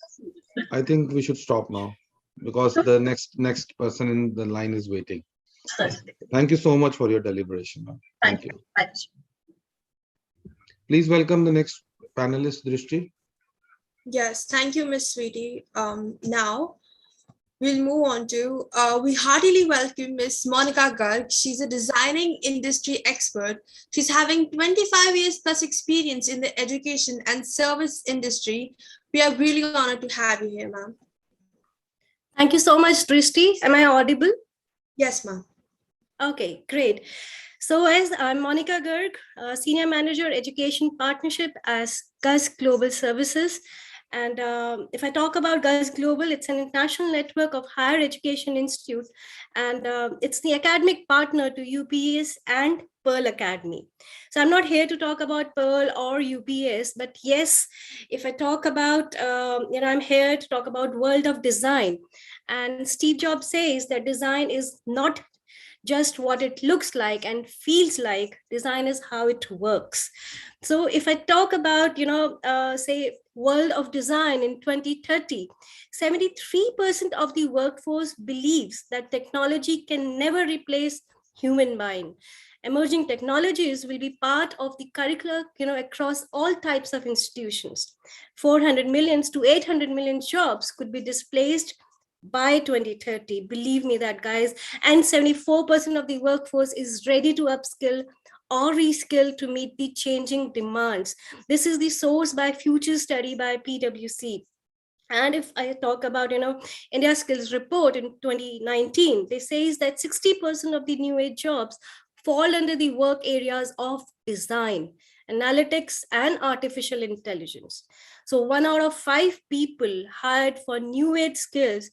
I think we should stop now, because the next person in the line is waiting. Certainly. Thank you so much for your deliberation. Thank you. Please welcome the next panelist, Drishti. Yes, thank you, Ms. Sweetie. Now, we'll move on to, we heartily welcome Ms. Monica Garg. She's a designing industry expert. She's having 25 years plus experience in the education and service industry. We are really honored to have you here, ma'am. Thank you so much, Drishti. Am I audible? Yes, ma'am. Okay, great. So as I'm Monica Garg, Senior Manager Education Partnership as GUS Global Services. And if I talk about GUS Global, it's an international network of higher education institutes, and it's the academic partner to UPS and Pearl Academy. So I'm not here to talk about Pearl or UPS, but yes, if I talk about, I'm here to talk about world of design. And Steve Jobs says that design is not just what it looks like and feels like. Design is how it works. So if I talk about, say, world of design in 2030, 73% of the workforce believes that technology can never replace human mind. Emerging technologies will be part of the curricula, across all types of institutions. 400 million to 800 million jobs could be displaced by 2030. Believe me that, guys. And 74% of the workforce is ready to upskill or reskill to meet the changing demands. This is the source by Future Study by PwC. And if I talk about, India Skills Report in 2019, they says that 60% of the new age jobs fall under the work areas of design, analytics, and artificial intelligence. So 1 out of 5 people hired for new age skills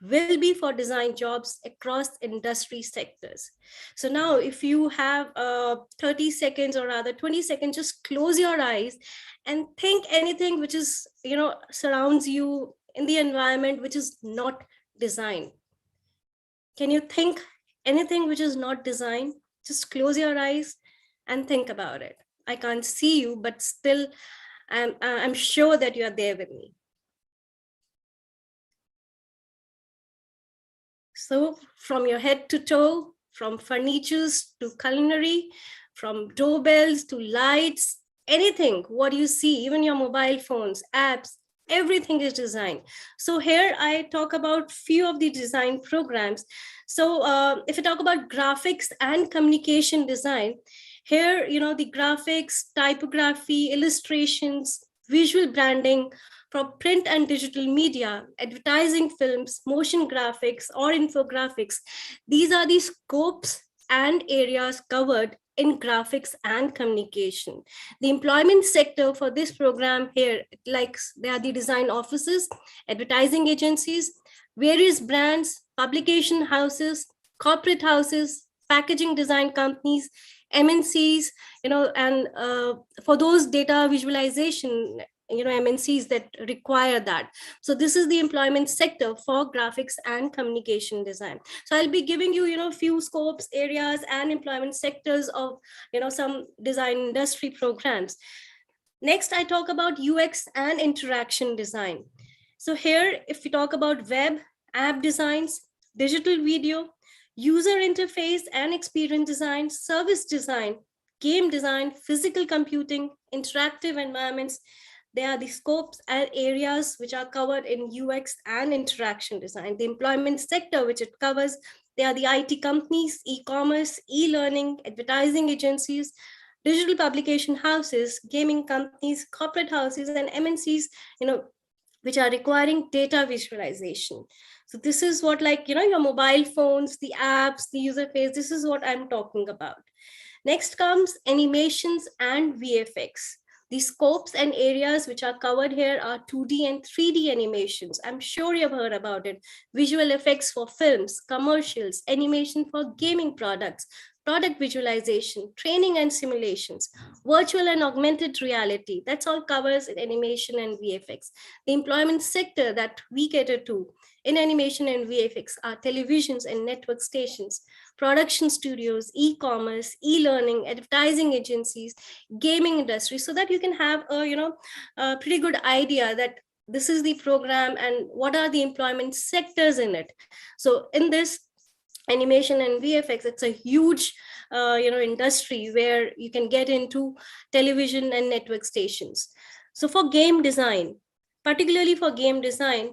will be for design jobs across industry sectors. So now if you have 30 seconds, or rather 20 seconds, just close your eyes and think anything which is, surrounds you in the environment which is not designed. Can you think anything which is not designed? Just close your eyes and think about it. I can't see you, but still I'm sure that you are there with me. So from your head to toe, from furnitures to culinary, from doorbells to lights, anything, what you see, even your mobile phones, apps, everything is designed. So here I talk about few of the design programs. So if I talk about graphics and communication design, here, the graphics, typography, illustrations, visual branding, from print and digital media, advertising, films, motion graphics, or infographics. These are the scopes and areas covered in graphics and communication. The employment sector for this program here, like they are the design offices, advertising agencies, various brands, publication houses, corporate houses, packaging design companies, MNCs, and for those data visualization, MNCs that require that. So this is the employment sector for graphics and communication design. So I'll be giving you, few scopes, areas, and employment sectors of, some design industry programs. Next, I talk about UX and interaction design. So here, if we talk about web, app designs, digital video, user interface and experience design, service design, game design, physical computing, interactive environments, they are the scopes and areas which are covered in UX and interaction design. The employment sector which it covers, they are the IT companies, e-commerce, e-learning, advertising agencies, digital publication houses, gaming companies, corporate houses, and MNCs, which are requiring data visualization. So this is what, like, your mobile phones, the apps, the user face, this is what I'm talking about. Next comes animations and VFX. The scopes and areas which are covered here are 2D and 3D animations. I'm sure you've heard about it. Visual effects for films, commercials, animation for gaming products, product visualization, training and simulations, virtual and augmented reality. That's all covers in animation and VFX. The employment sector that we cater to in animation and VFX are televisions and network stations, production studios, e-commerce, e-learning, advertising agencies, gaming industry, so that you can have a pretty good idea that this is the program and what are the employment sectors in it. So in this animation and VFX, it's a huge industry where you can get into television and network stations. So for game design, particularly for game design,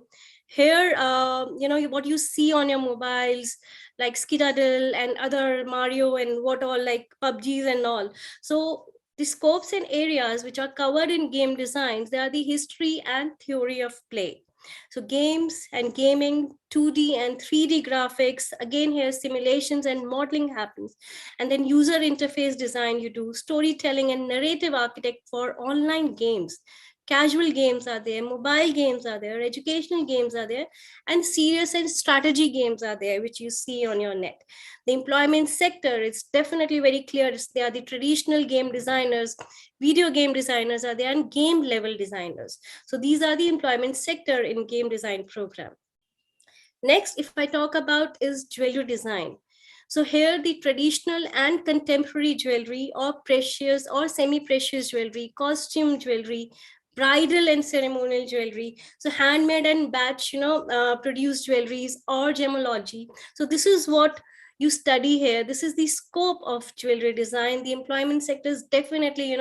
here, what you see on your mobiles, like Skidaddle and other Mario and what all, like PUBGs and all. So the scopes and areas which are covered in game designs, they are the history and theory of play. So games and gaming, 2D and 3D graphics, again here simulations and modeling happens. And then user interface design, you do storytelling and narrative architect for online games, casual games are there, mobile games are there, educational games are there, and serious and strategy games are there, which you see on your net. The employment sector is definitely very clear. They are the traditional game designers, video game designers are there, and game level designers. So these are the employment sector in game design program. Next, if I talk about is jewelry design. So here the traditional and contemporary jewelry, or precious or semi-precious jewelry, costume jewelry, bridal and ceremonial jewelry, so handmade and batch, produced jewelries, or gemology. So this is what you study here. This is the scope of jewelry design. The employment sector is definitely,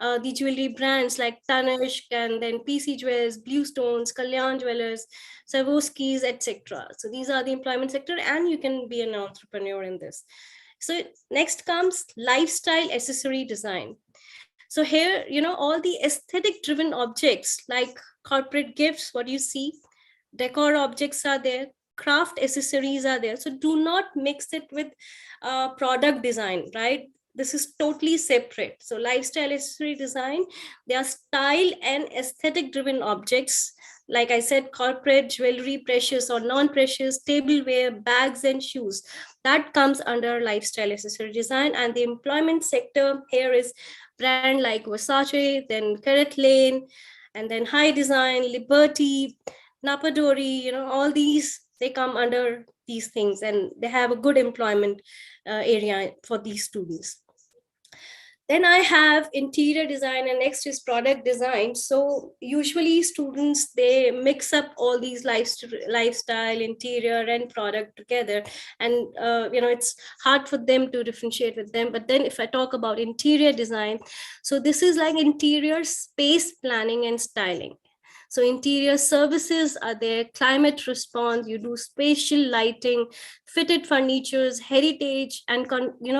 the jewelry brands like Tanishq, and then PC Jewels, Bluestones, Kalyan Jewelers, Swarovskis, etc. So these are the employment sector, and you can be an entrepreneur in this. So next comes lifestyle accessory design. So here, all the aesthetic driven objects like corporate gifts, what you see, decor objects are there, craft accessories are there. So do not mix it with product design, right? This is totally separate. So lifestyle accessory design, they are style and aesthetic driven objects. Like I said, corporate, jewelry, precious or non-precious, tableware, bags and shoes. That comes under lifestyle accessory design. And the employment sector here is brand like Versace, then Carrot Lane, and then High Design, Liberty, Napadori, all these, they come under these things, and they have a good employment area for these students. Then I have interior design, and next is product design. So usually students, they mix up all these lifestyle, interior and product together. And, it's hard for them to differentiate with them. But then if I talk about interior design, so this is like interior space planning and styling. So interior services are there, climate response, you do spatial lighting, fitted furnitures, heritage, and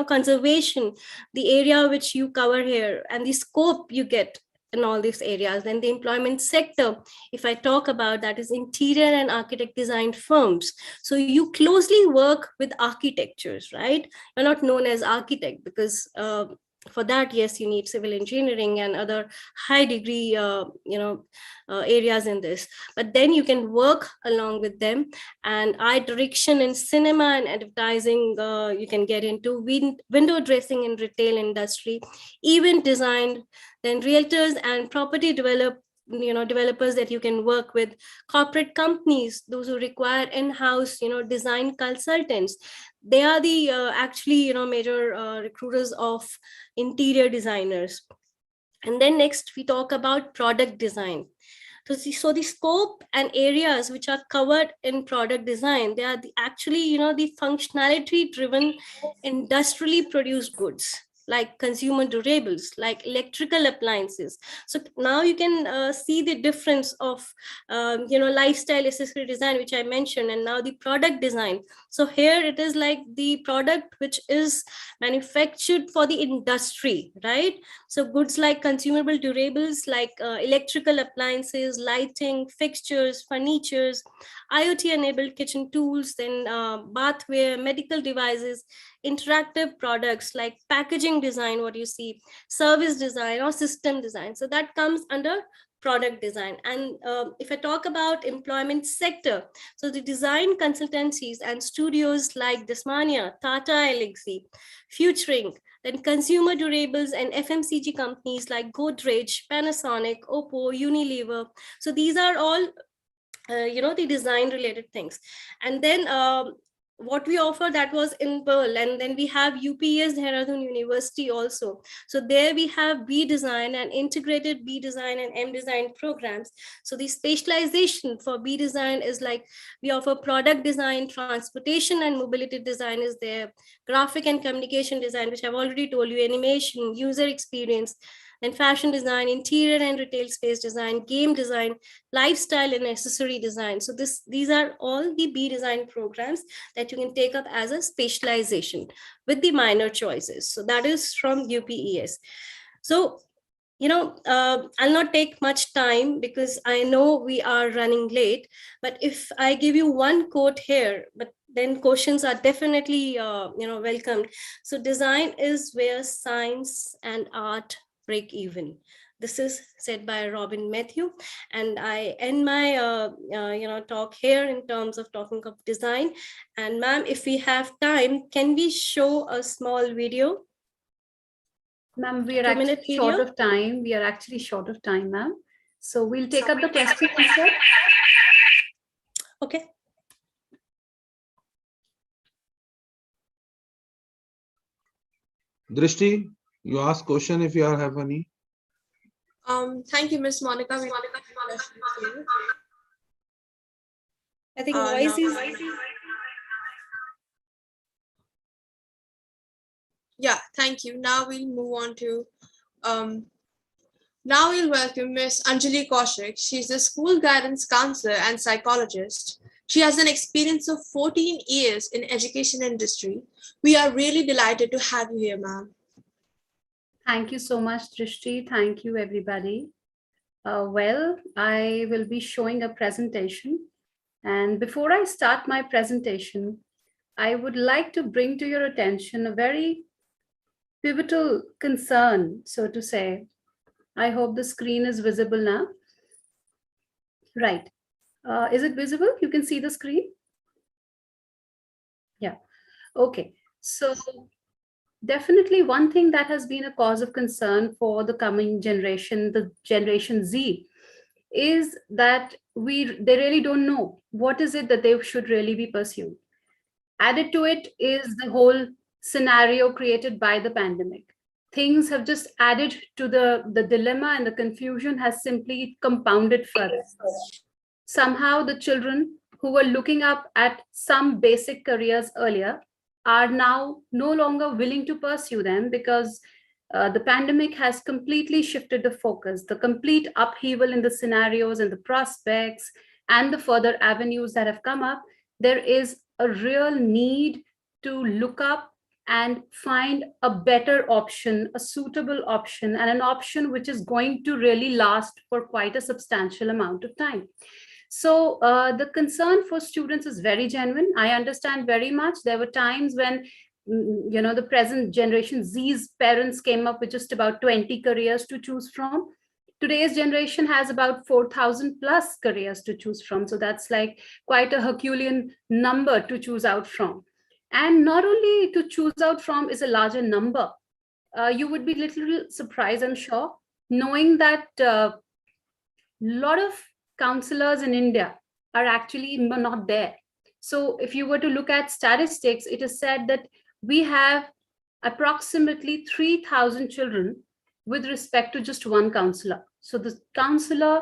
conservation, the area which you cover here, and the scope you get in all these areas. Then the employment sector, if I talk about, that is interior and architect design firms. So you closely work with architectures, right? You're not known as architect because for that, yes, you need civil engineering and other high degree areas in this, but then you can work along with them. And art direction in cinema and advertising, you can get into window dressing in retail industry, event design, then realtors and property developers that you can work with, corporate companies, those who require in-house design consultants. They are the actually major recruiters of interior designers. And then next we talk about product design. So the scope and areas which are covered in product design, they are actually the functionality driven industrially produced goods, like consumer durables, like electrical appliances. So now you can see the difference of lifestyle accessory design, which I mentioned, and now the product design. So here it is like the product which is manufactured for the industry, right? So goods like consumable durables, like electrical appliances, lighting, fixtures, furnitures, IoT enabled kitchen tools, then bathware, medical devices, interactive products like packaging design, what you see, service design or system design. So that comes under product design. And if I talk about employment sector, so the design consultancies and studios like Desmania, Tata Elxsi, Futuring, then consumer durables and FMCG companies like Godrej, Panasonic, Oppo, Unilever. So these are all the design related things. And then what we offer, that was in Pearl, and then we have UPS Dehradun University also. So there we have B design and integrated B design and M design programs. So the specialization for B design is like we offer product design, transportation and mobility design is there, graphic and communication design, which I've already told you, animation, user experience, then fashion design, interior and retail space design, game design, lifestyle and accessory design. So these are all the B design programs that you can take up as a specialization with the minor choices. So that is from UPES. So, I'll not take much time because I know we are running late, but if I give you one quote here, but then questions are definitely, welcomed. So design is where science and art break even. This is said by Robin Matthew, and I end my talk here in terms of talking of design. And ma'am, if we have time, can we show a small video? Ma'am, we are 2-minute actually short video? of time. We are actually short of time, ma'am. So we'll take up the question instead. Okay. Drishti, you ask question if you have any. Thank you, Miss Monica. I think No. voice is. Yeah, thank you. Now we'll move on to now we'll welcome Miss Anjali Kaushik. She's a school guidance counselor and psychologist. She has an experience of 14 years in education industry. We are really delighted to have you here, ma'am. Thank you so much, Drishti. Thank you, everybody. Well, I will be showing a presentation. And before I start my presentation, I would like to bring to your attention a very pivotal concern, so to say. I hope the screen is visible now. Right. Is it visible? You can see the screen? Yeah. Okay. So definitely one thing that has been a cause of concern for the coming generation, the Generation Z, is that they really don't know what is it that they should really be pursuing. Added to it is the whole scenario created by the pandemic. Things have just added to the dilemma, and the confusion has simply compounded further. Somehow the children who were looking up at some basic careers earlier are now no longer willing to pursue them because the pandemic has completely shifted the focus. The complete upheaval in the scenarios and the prospects and the further avenues that have come up, there is a real need to look up and find a better option, a suitable option, and an option which is going to really last for quite a substantial amount of time. So the concern for students is very genuine. I understand very much. There were times when the present Generation Z's parents came up with just about 20 careers to choose from. Today's generation has about 4,000 plus careers to choose from. So that's like quite a Herculean number to choose out from. And not only to choose out from is a larger number. You would be a little surprised, I'm sure, knowing that a lot of counselors in India are actually not there. So if you were to look at statistics, it is said that we have approximately 3,000 children with respect to just one counselor. So the counselor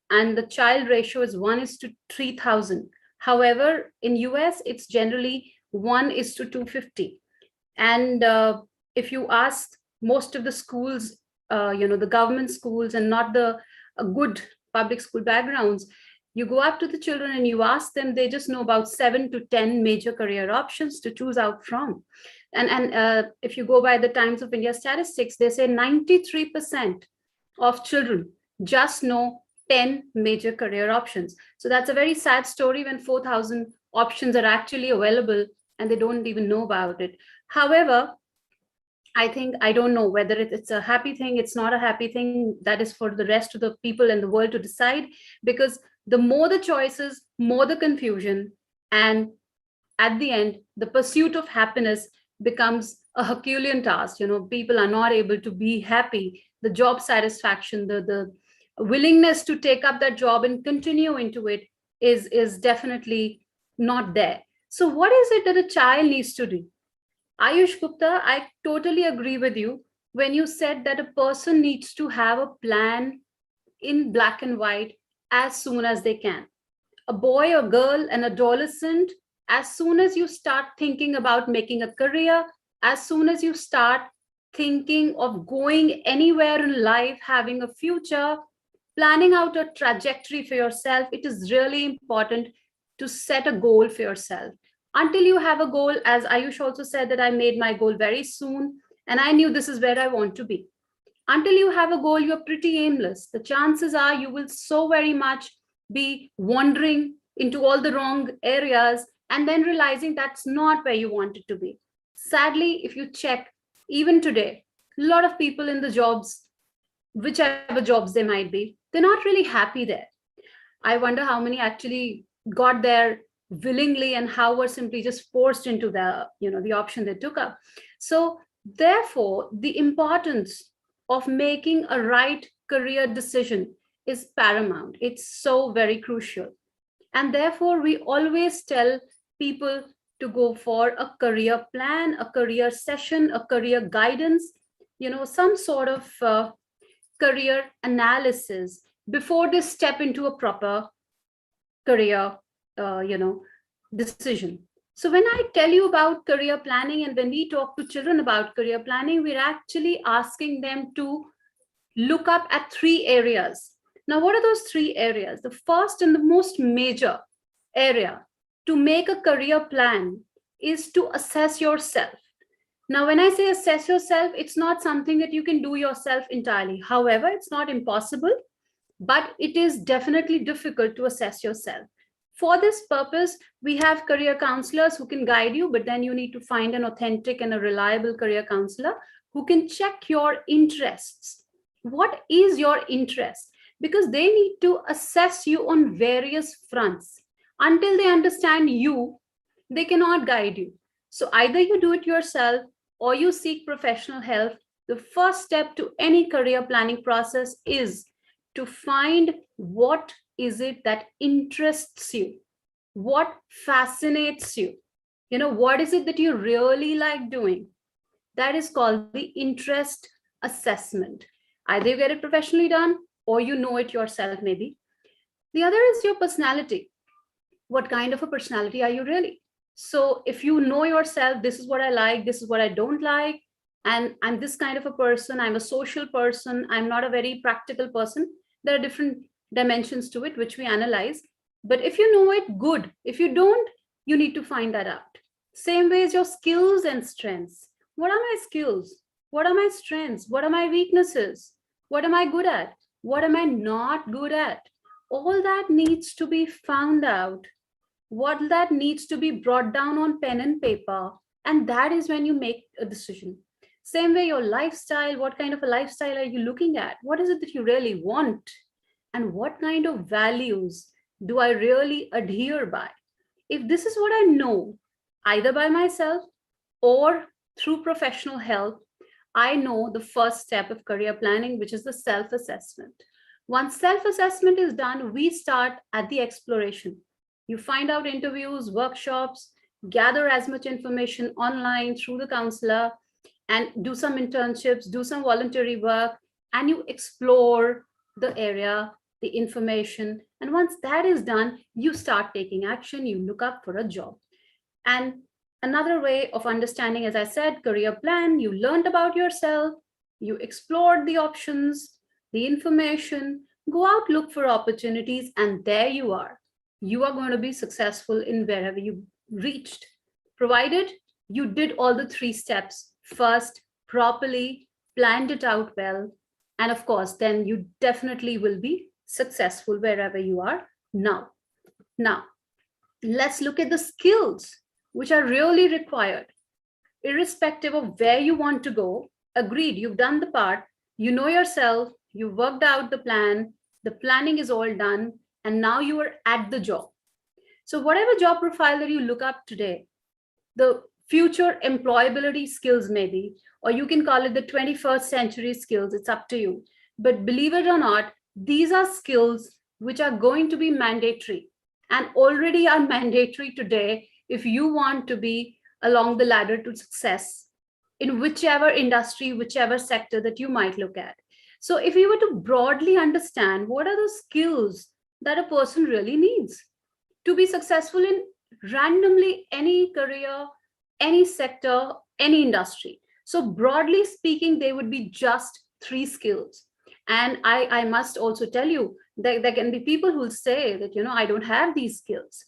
and the child ratio is 1:3,000. However, in US, it's generally 1:250. And if you ask most of the schools, the government schools and not the good public school backgrounds, you go up to the children and you ask them, they just know about 7 to 10 major career options to choose out from. And if you go by the Times of India statistics, they say 93% of children just know 10 major career options. So that's a very sad story when 4,000 options are actually available and they don't even know about it. However, I don't know whether it's a happy thing, it's not a happy thing. That is for the rest of the people in the world to decide, because the more the choices, more the confusion. And at the end, the pursuit of happiness becomes a Herculean task. People are not able to be happy. The job satisfaction, the willingness to take up that job and continue into it is definitely not there. So what is it that a child needs to do? Ayush Gupta, I totally agree with you when you said that a person needs to have a plan in black and white as soon as they can. A boy or girl, an adolescent, as soon as you start thinking about making a career, as soon as you start thinking of going anywhere in life, having a future, planning out a trajectory for yourself, it is really important to set a goal for yourself. Until you have a goal, as Ayush also said, that I made my goal very soon and I knew this is where I want to be. Until you have a goal, you're pretty aimless. The chances are you will so very much be wandering into all the wrong areas and then realizing that's not where you want it to be. Sadly, if you check, even today, a lot of people in the jobs whichever jobs they might be, they're not really happy there. I wonder how many actually got there willingly and how were simply just forced into the option they took up. So therefore, the importance of making a right career decision is paramount. It's so very crucial. And therefore, we always tell people to go for a career plan, a career session, a career guidance, some sort of career analysis before they step into a proper career, decision. So when I tell you about career planning and when we talk to children about career planning, we're actually asking them to look up at 3 areas. Now, what are those 3 areas? The first and the most major area to make a career plan is to assess yourself. Now, when I say assess yourself, it's not something that you can do yourself entirely. However, it's not impossible, but it is definitely difficult to assess yourself. For this purpose, we have career counselors who can guide you, but then you need to find an authentic and a reliable career counselor who can check your interests. What is your interest? Because they need to assess you on various fronts. Until they understand you, they cannot guide you. So either you do it yourself or you seek professional help. The first step to any career planning process is to find what is it that interests you, what fascinates you, what is it that you really like doing. That is called the interest assessment. Either you get it professionally done or you know it yourself maybe. The other is your personality. What kind of a personality are you really? So if you know yourself, this is what I like, this is what I don't like, and I'm this kind of a person, I'm a social person, I'm not a very practical person. There are different dimensions to it, which we analyze. But if you know it, good. If you don't, you need to find that out. Same way as your skills and strengths. What are my skills? What are my strengths? What are my weaknesses? What am I good at? What am I not good at? All that needs to be found out. What that needs to be brought down on pen and paper. And that is when you make a decision. Same way your lifestyle, what kind of a lifestyle are you looking at? What is it that you really want? And what kind of values do I really adhere by? If this is what I know, either by myself or through professional help, I know the first step of career planning, which is the self-assessment. Once self-assessment is done, we start at the exploration. You find out interviews, workshops, gather as much information online through the counselor, and do some internships, do some voluntary work, and you explore the area, the information. And once that is done, you start taking action, you look up for a job. And another way of understanding, as I said, career plan, you learned about yourself, you explored the options, the information, go out, look for opportunities, and there you are. You are going to be successful in wherever you reached, provided you did all the 3 steps first, properly, planned it out well, and of course, then you definitely will be successful wherever you are now. Now, let's look at the skills which are really required. Irrespective of where you want to go, agreed, you've done the part, you know yourself, you worked out the plan, the planning is all done, and now you are at the job. So whatever job profile that you look up today, the future employability skills maybe, or you can call it the 21st century skills, it's up to you. But believe it or not, these are skills which are going to be mandatory and already are mandatory today if you want to be along the ladder to success in whichever industry, whichever sector that you might look at. So if you were to broadly understand what are the skills that a person really needs to be successful in randomly any career, any sector, any industry. So broadly speaking, they would be just 3 skills. And I must also tell you that there can be people who will say that, I don't have these skills.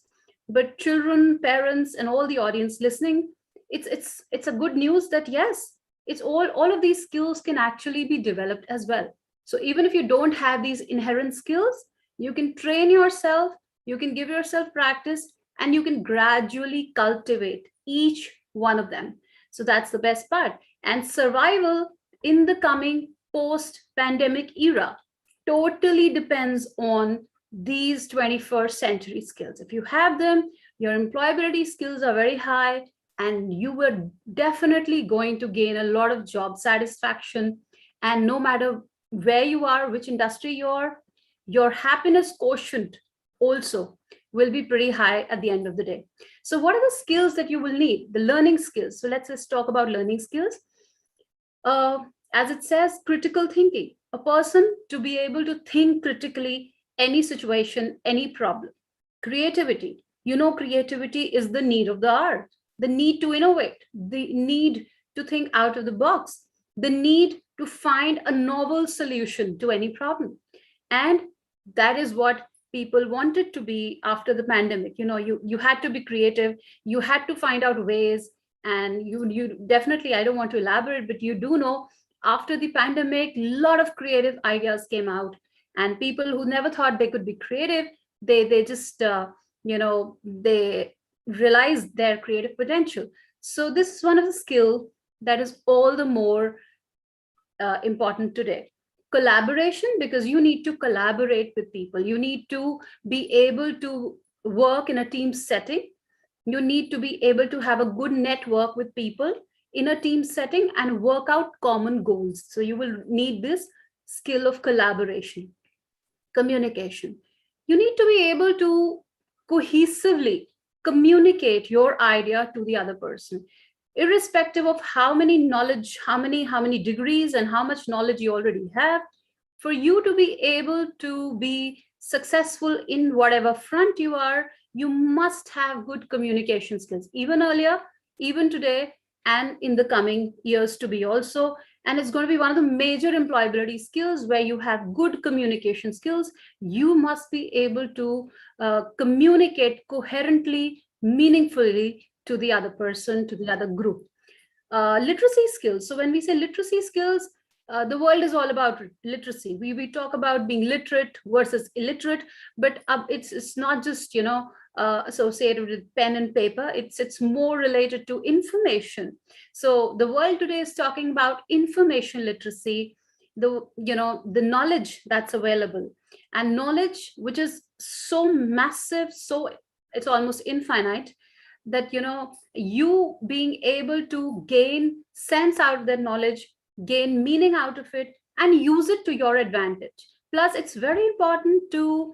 But children, parents, and all the audience listening, it's a good news that yes, it's all of these skills can actually be developed as well. So even if you don't have these inherent skills, you can train yourself, you can give yourself practice, and you can gradually cultivate each one of them. So that's the best part. And survival in the coming post-pandemic era totally depends on these 21st century skills. If you have them, your employability skills are very high, and you were definitely going to gain a lot of job satisfaction. And no matter where you are, which industry you are, your happiness quotient also will be pretty high at the end of the day. So what are the skills that you will need? The learning skills. So let's just talk about learning skills. As it says, critical thinking. A person to be able to think critically any situation, any problem. Creativity. Creativity is the need of the hour, the need to innovate, the need to think out of the box, the need to find a novel solution to any problem. And that is what people wanted to be after the pandemic. You had to be creative, you had to find out ways, and you definitely, I don't want to elaborate, but you do know after the pandemic, a lot of creative ideas came out, and people who never thought they could be creative, they just they realized their creative potential. So this is one of the skills that is all the more important today. Collaboration, because you need to collaborate with people, you need to be able to work in a team setting, you need to be able to have a good network with people in a team setting and work out common goals. So you will need this skill of collaboration. Communication, you need to be able to cohesively communicate your idea to the other person, irrespective of how many knowledge, how many degrees and how much knowledge you already have. For you to be able to be successful in whatever front you are, you must have good communication skills, even earlier, even today, and in the coming years to be also. And it's going to be one of the major employability skills where you have good communication skills. You must be able to communicate coherently, meaningfully to the other person, to the other group. Literacy skills. So when we say literacy skills, the world is all about literacy. We talk about being literate versus illiterate, but it's not just associated with pen and paper. It's more related to information. So the world today is talking about information literacy, the knowledge that's available, and knowledge which is so massive, so it's almost infinite, that you being able to gain sense out of that knowledge, gain meaning out of it, and use it to your advantage. Plus, it's very important to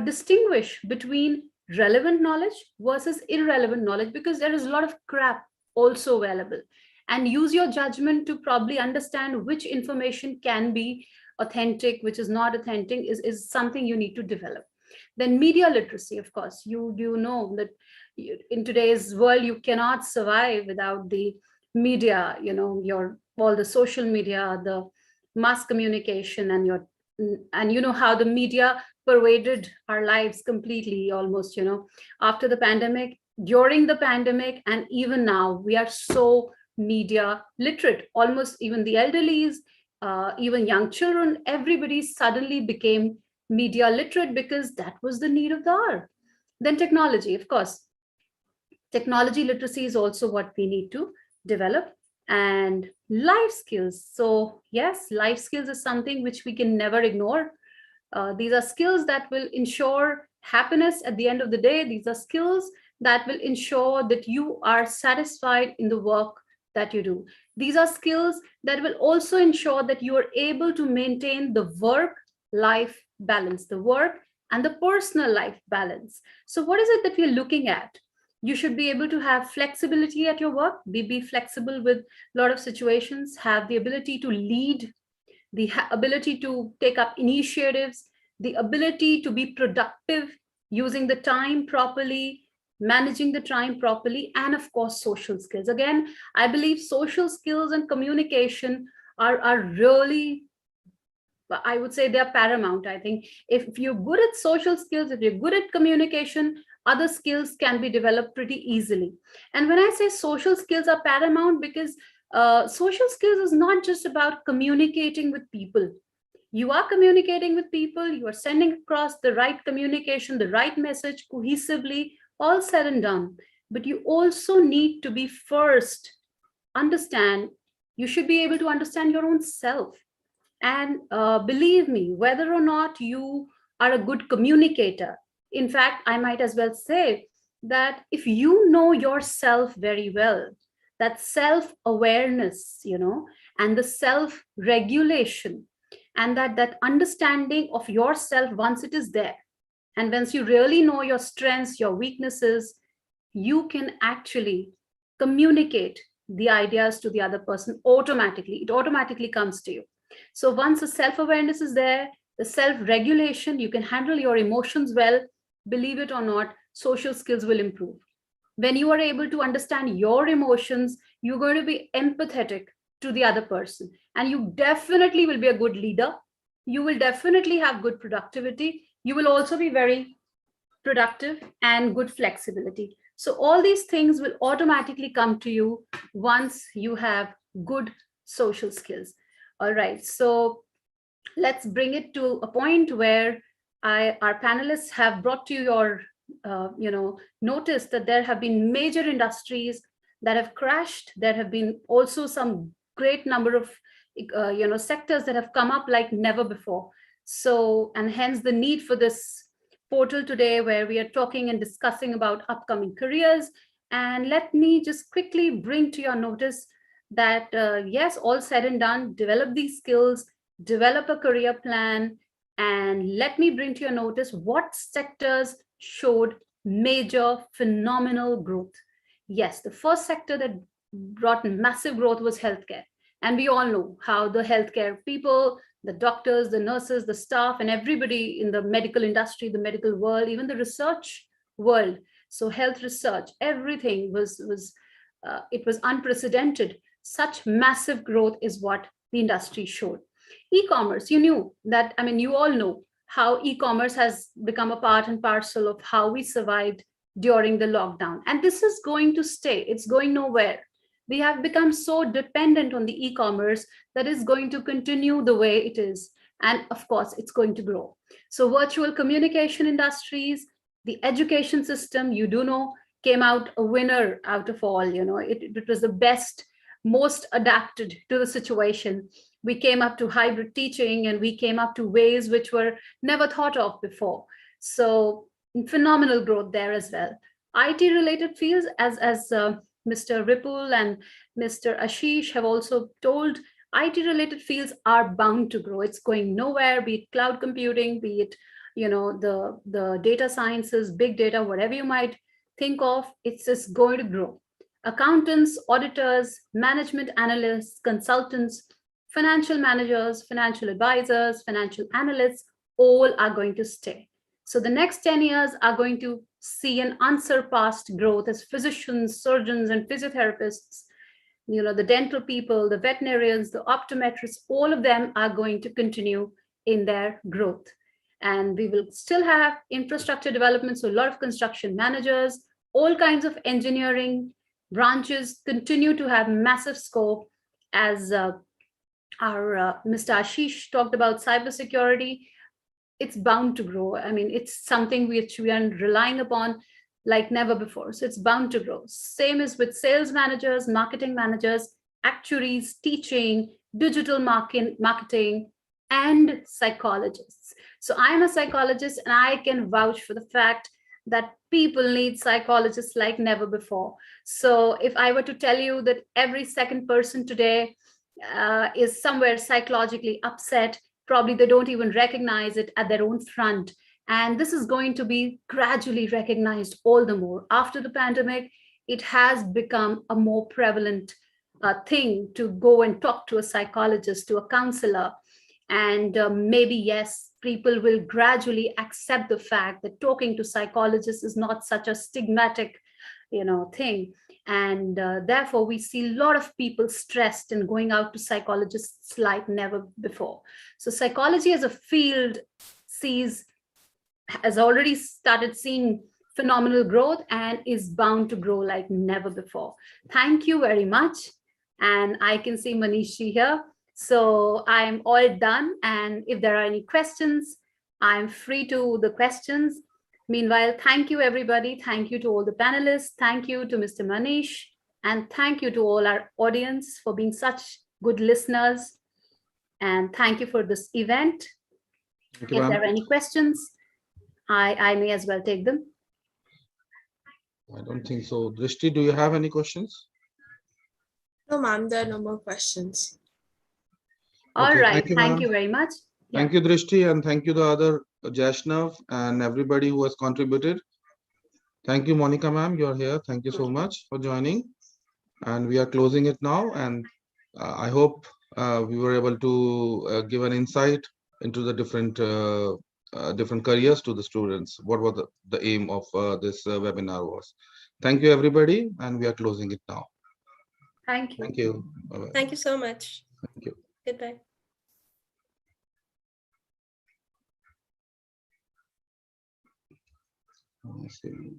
distinguish between relevant knowledge versus irrelevant knowledge, because there is a lot of crap also available, and use your judgment to probably understand which information can be authentic, which is not authentic, is something you need to develop. Then media literacy, of course, you know that in today's world you cannot survive without the media, your all the social media, the mass communication, and how the media pervaded our lives completely, almost, after the pandemic, during the pandemic, and even now we are so media literate. Almost even the elderlies, even young children, everybody suddenly became media literate because that was the need of the hour. Then technology, of course. Technology literacy is also what we need to develop. And life skills. So yes, life skills is something which we can never ignore. These are skills that will ensure happiness at the end of the day. These are skills that will ensure that you are satisfied in the work that you do. These are skills that will also ensure that you are able to maintain the work-life balance, the work and the personal life balance. So what is it that we're looking at? You should be able to have flexibility at your work, be flexible with a lot of situations, have the ability to lead, the ability to take up initiatives, the ability to be productive, using the time properly, managing the time properly, and of course, social skills. Again, I believe social skills and communication are really, I would say they're paramount. I think if you're good at social skills, if you're good at communication, other skills can be developed pretty easily. And when I say social skills are paramount, because social skills is not just about communicating with people. You are communicating with people, you are sending across the right communication, the right message cohesively, all said and done. But you also need to be first, you should be able to understand your own self. And believe me, whether or not you are a good communicator, in fact, I might as well say that if you know yourself very well, that self-awareness, and the self-regulation, and that understanding of yourself, once it is there, and once you really know your strengths, your weaknesses, you can actually communicate the ideas to the other person automatically. It automatically comes to you. So once the self-awareness is there, the self-regulation, you can handle your emotions well, believe it or not, social skills will improve. When you are able to understand your emotions, you're going to be empathetic to the other person. And you definitely will be a good leader. You will definitely have good productivity. You will also be very productive and good flexibility. So all these things will automatically come to you once you have good social skills. All right, so let's bring it to a point where our panelists have brought to your notice that there have been major industries that have crashed. There have been also some great number of sectors that have come up like never before. So, and hence the need for this portal today, where we are talking and discussing about upcoming careers. And let me just quickly bring to your notice that yes, all said and done, develop these skills, develop a career plan, and let me bring to your notice what sectors showed major phenomenal growth. Yes, the first sector that brought massive growth was healthcare. And we all know how the healthcare people, the doctors, the nurses, the staff, and everybody in the medical industry, the medical world, even the research world. So health research, everything was it was unprecedented. Such massive growth is what the industry showed. E-commerce, you knew that, I mean, you all know how e-commerce has become a part and parcel of how we survived during the lockdown. And this is going to stay. It's going nowhere. We have become so dependent on the e-commerce that is going to continue the way it is. And of course, it's going to grow. So virtual communication industries, the education system, you do know, came out a winner out of all. It was the best, most adapted to the situation. We came up to hybrid teaching, and we came up to ways which were never thought of before. So phenomenal growth there as well. IT related fields, as Mr. Ripple and Mr. Ashish have also told, IT related fields are bound to grow. It's going nowhere, be it cloud computing, be it the data sciences, big data, whatever you might think of, it's just going to grow. Accountants, auditors, management analysts, consultants, financial managers, financial advisors, financial analysts, all are going to stay. So the next 10 years are going to see an unsurpassed growth as physicians, surgeons, and physiotherapists, the dental people, the veterinarians, the optometrists, all of them are going to continue in their growth. And we will still have infrastructure development, so a lot of construction managers, all kinds of engineering branches continue to have massive scope. As our Mr. Ashish talked about cybersecurity, it's bound to grow. I mean, it's something which we are relying upon like never before. So it's bound to grow. Same as with sales managers, marketing managers, actuaries, teaching, digital marketing, and psychologists. So I'm a psychologist, and I can vouch for the fact that people need psychologists like never before. So if I were to tell you that every second person today is somewhere psychologically upset, probably they don't even recognize it at their own front. And this is going to be gradually recognized all the more. After the pandemic, it has become a more prevalent thing to go and talk to a psychologist, to a counselor. And maybe, yes, people will gradually accept the fact that talking to psychologists is not such a stigmatic, thing. And therefore, we see a lot of people stressed and going out to psychologists like never before. So psychology as a field has already started seeing phenomenal growth and is bound to grow like never before. Thank you very much. And I can see Manishi here. So I'm all done. And if there are any questions, I'm free to the questions. Meanwhile, thank you, everybody. Thank you to all the panelists. Thank you to Mr. Manish. And thank you to all our audience for being such good listeners. And thank you for this event. Thank you, If ma'am. there are any questions, I may as well take them. I don't think so. Drishti, do you have any questions? No, ma'am, there are no more questions. All Okay, right. thank you, Thank ma'am. you very much. Thank you, Drishti, and thank you the other Jaishnav and everybody who has contributed. Thank you, Monica, ma'am. You're here. Thank you so much for joining. And we are closing it now. And I hope we were able to give an insight into the different careers to the students. What was the aim of this webinar was. Thank you, everybody. And we are closing it now. Thank you. Thank you. Bye-bye. Thank you so much. Thank you. Goodbye. Let's see.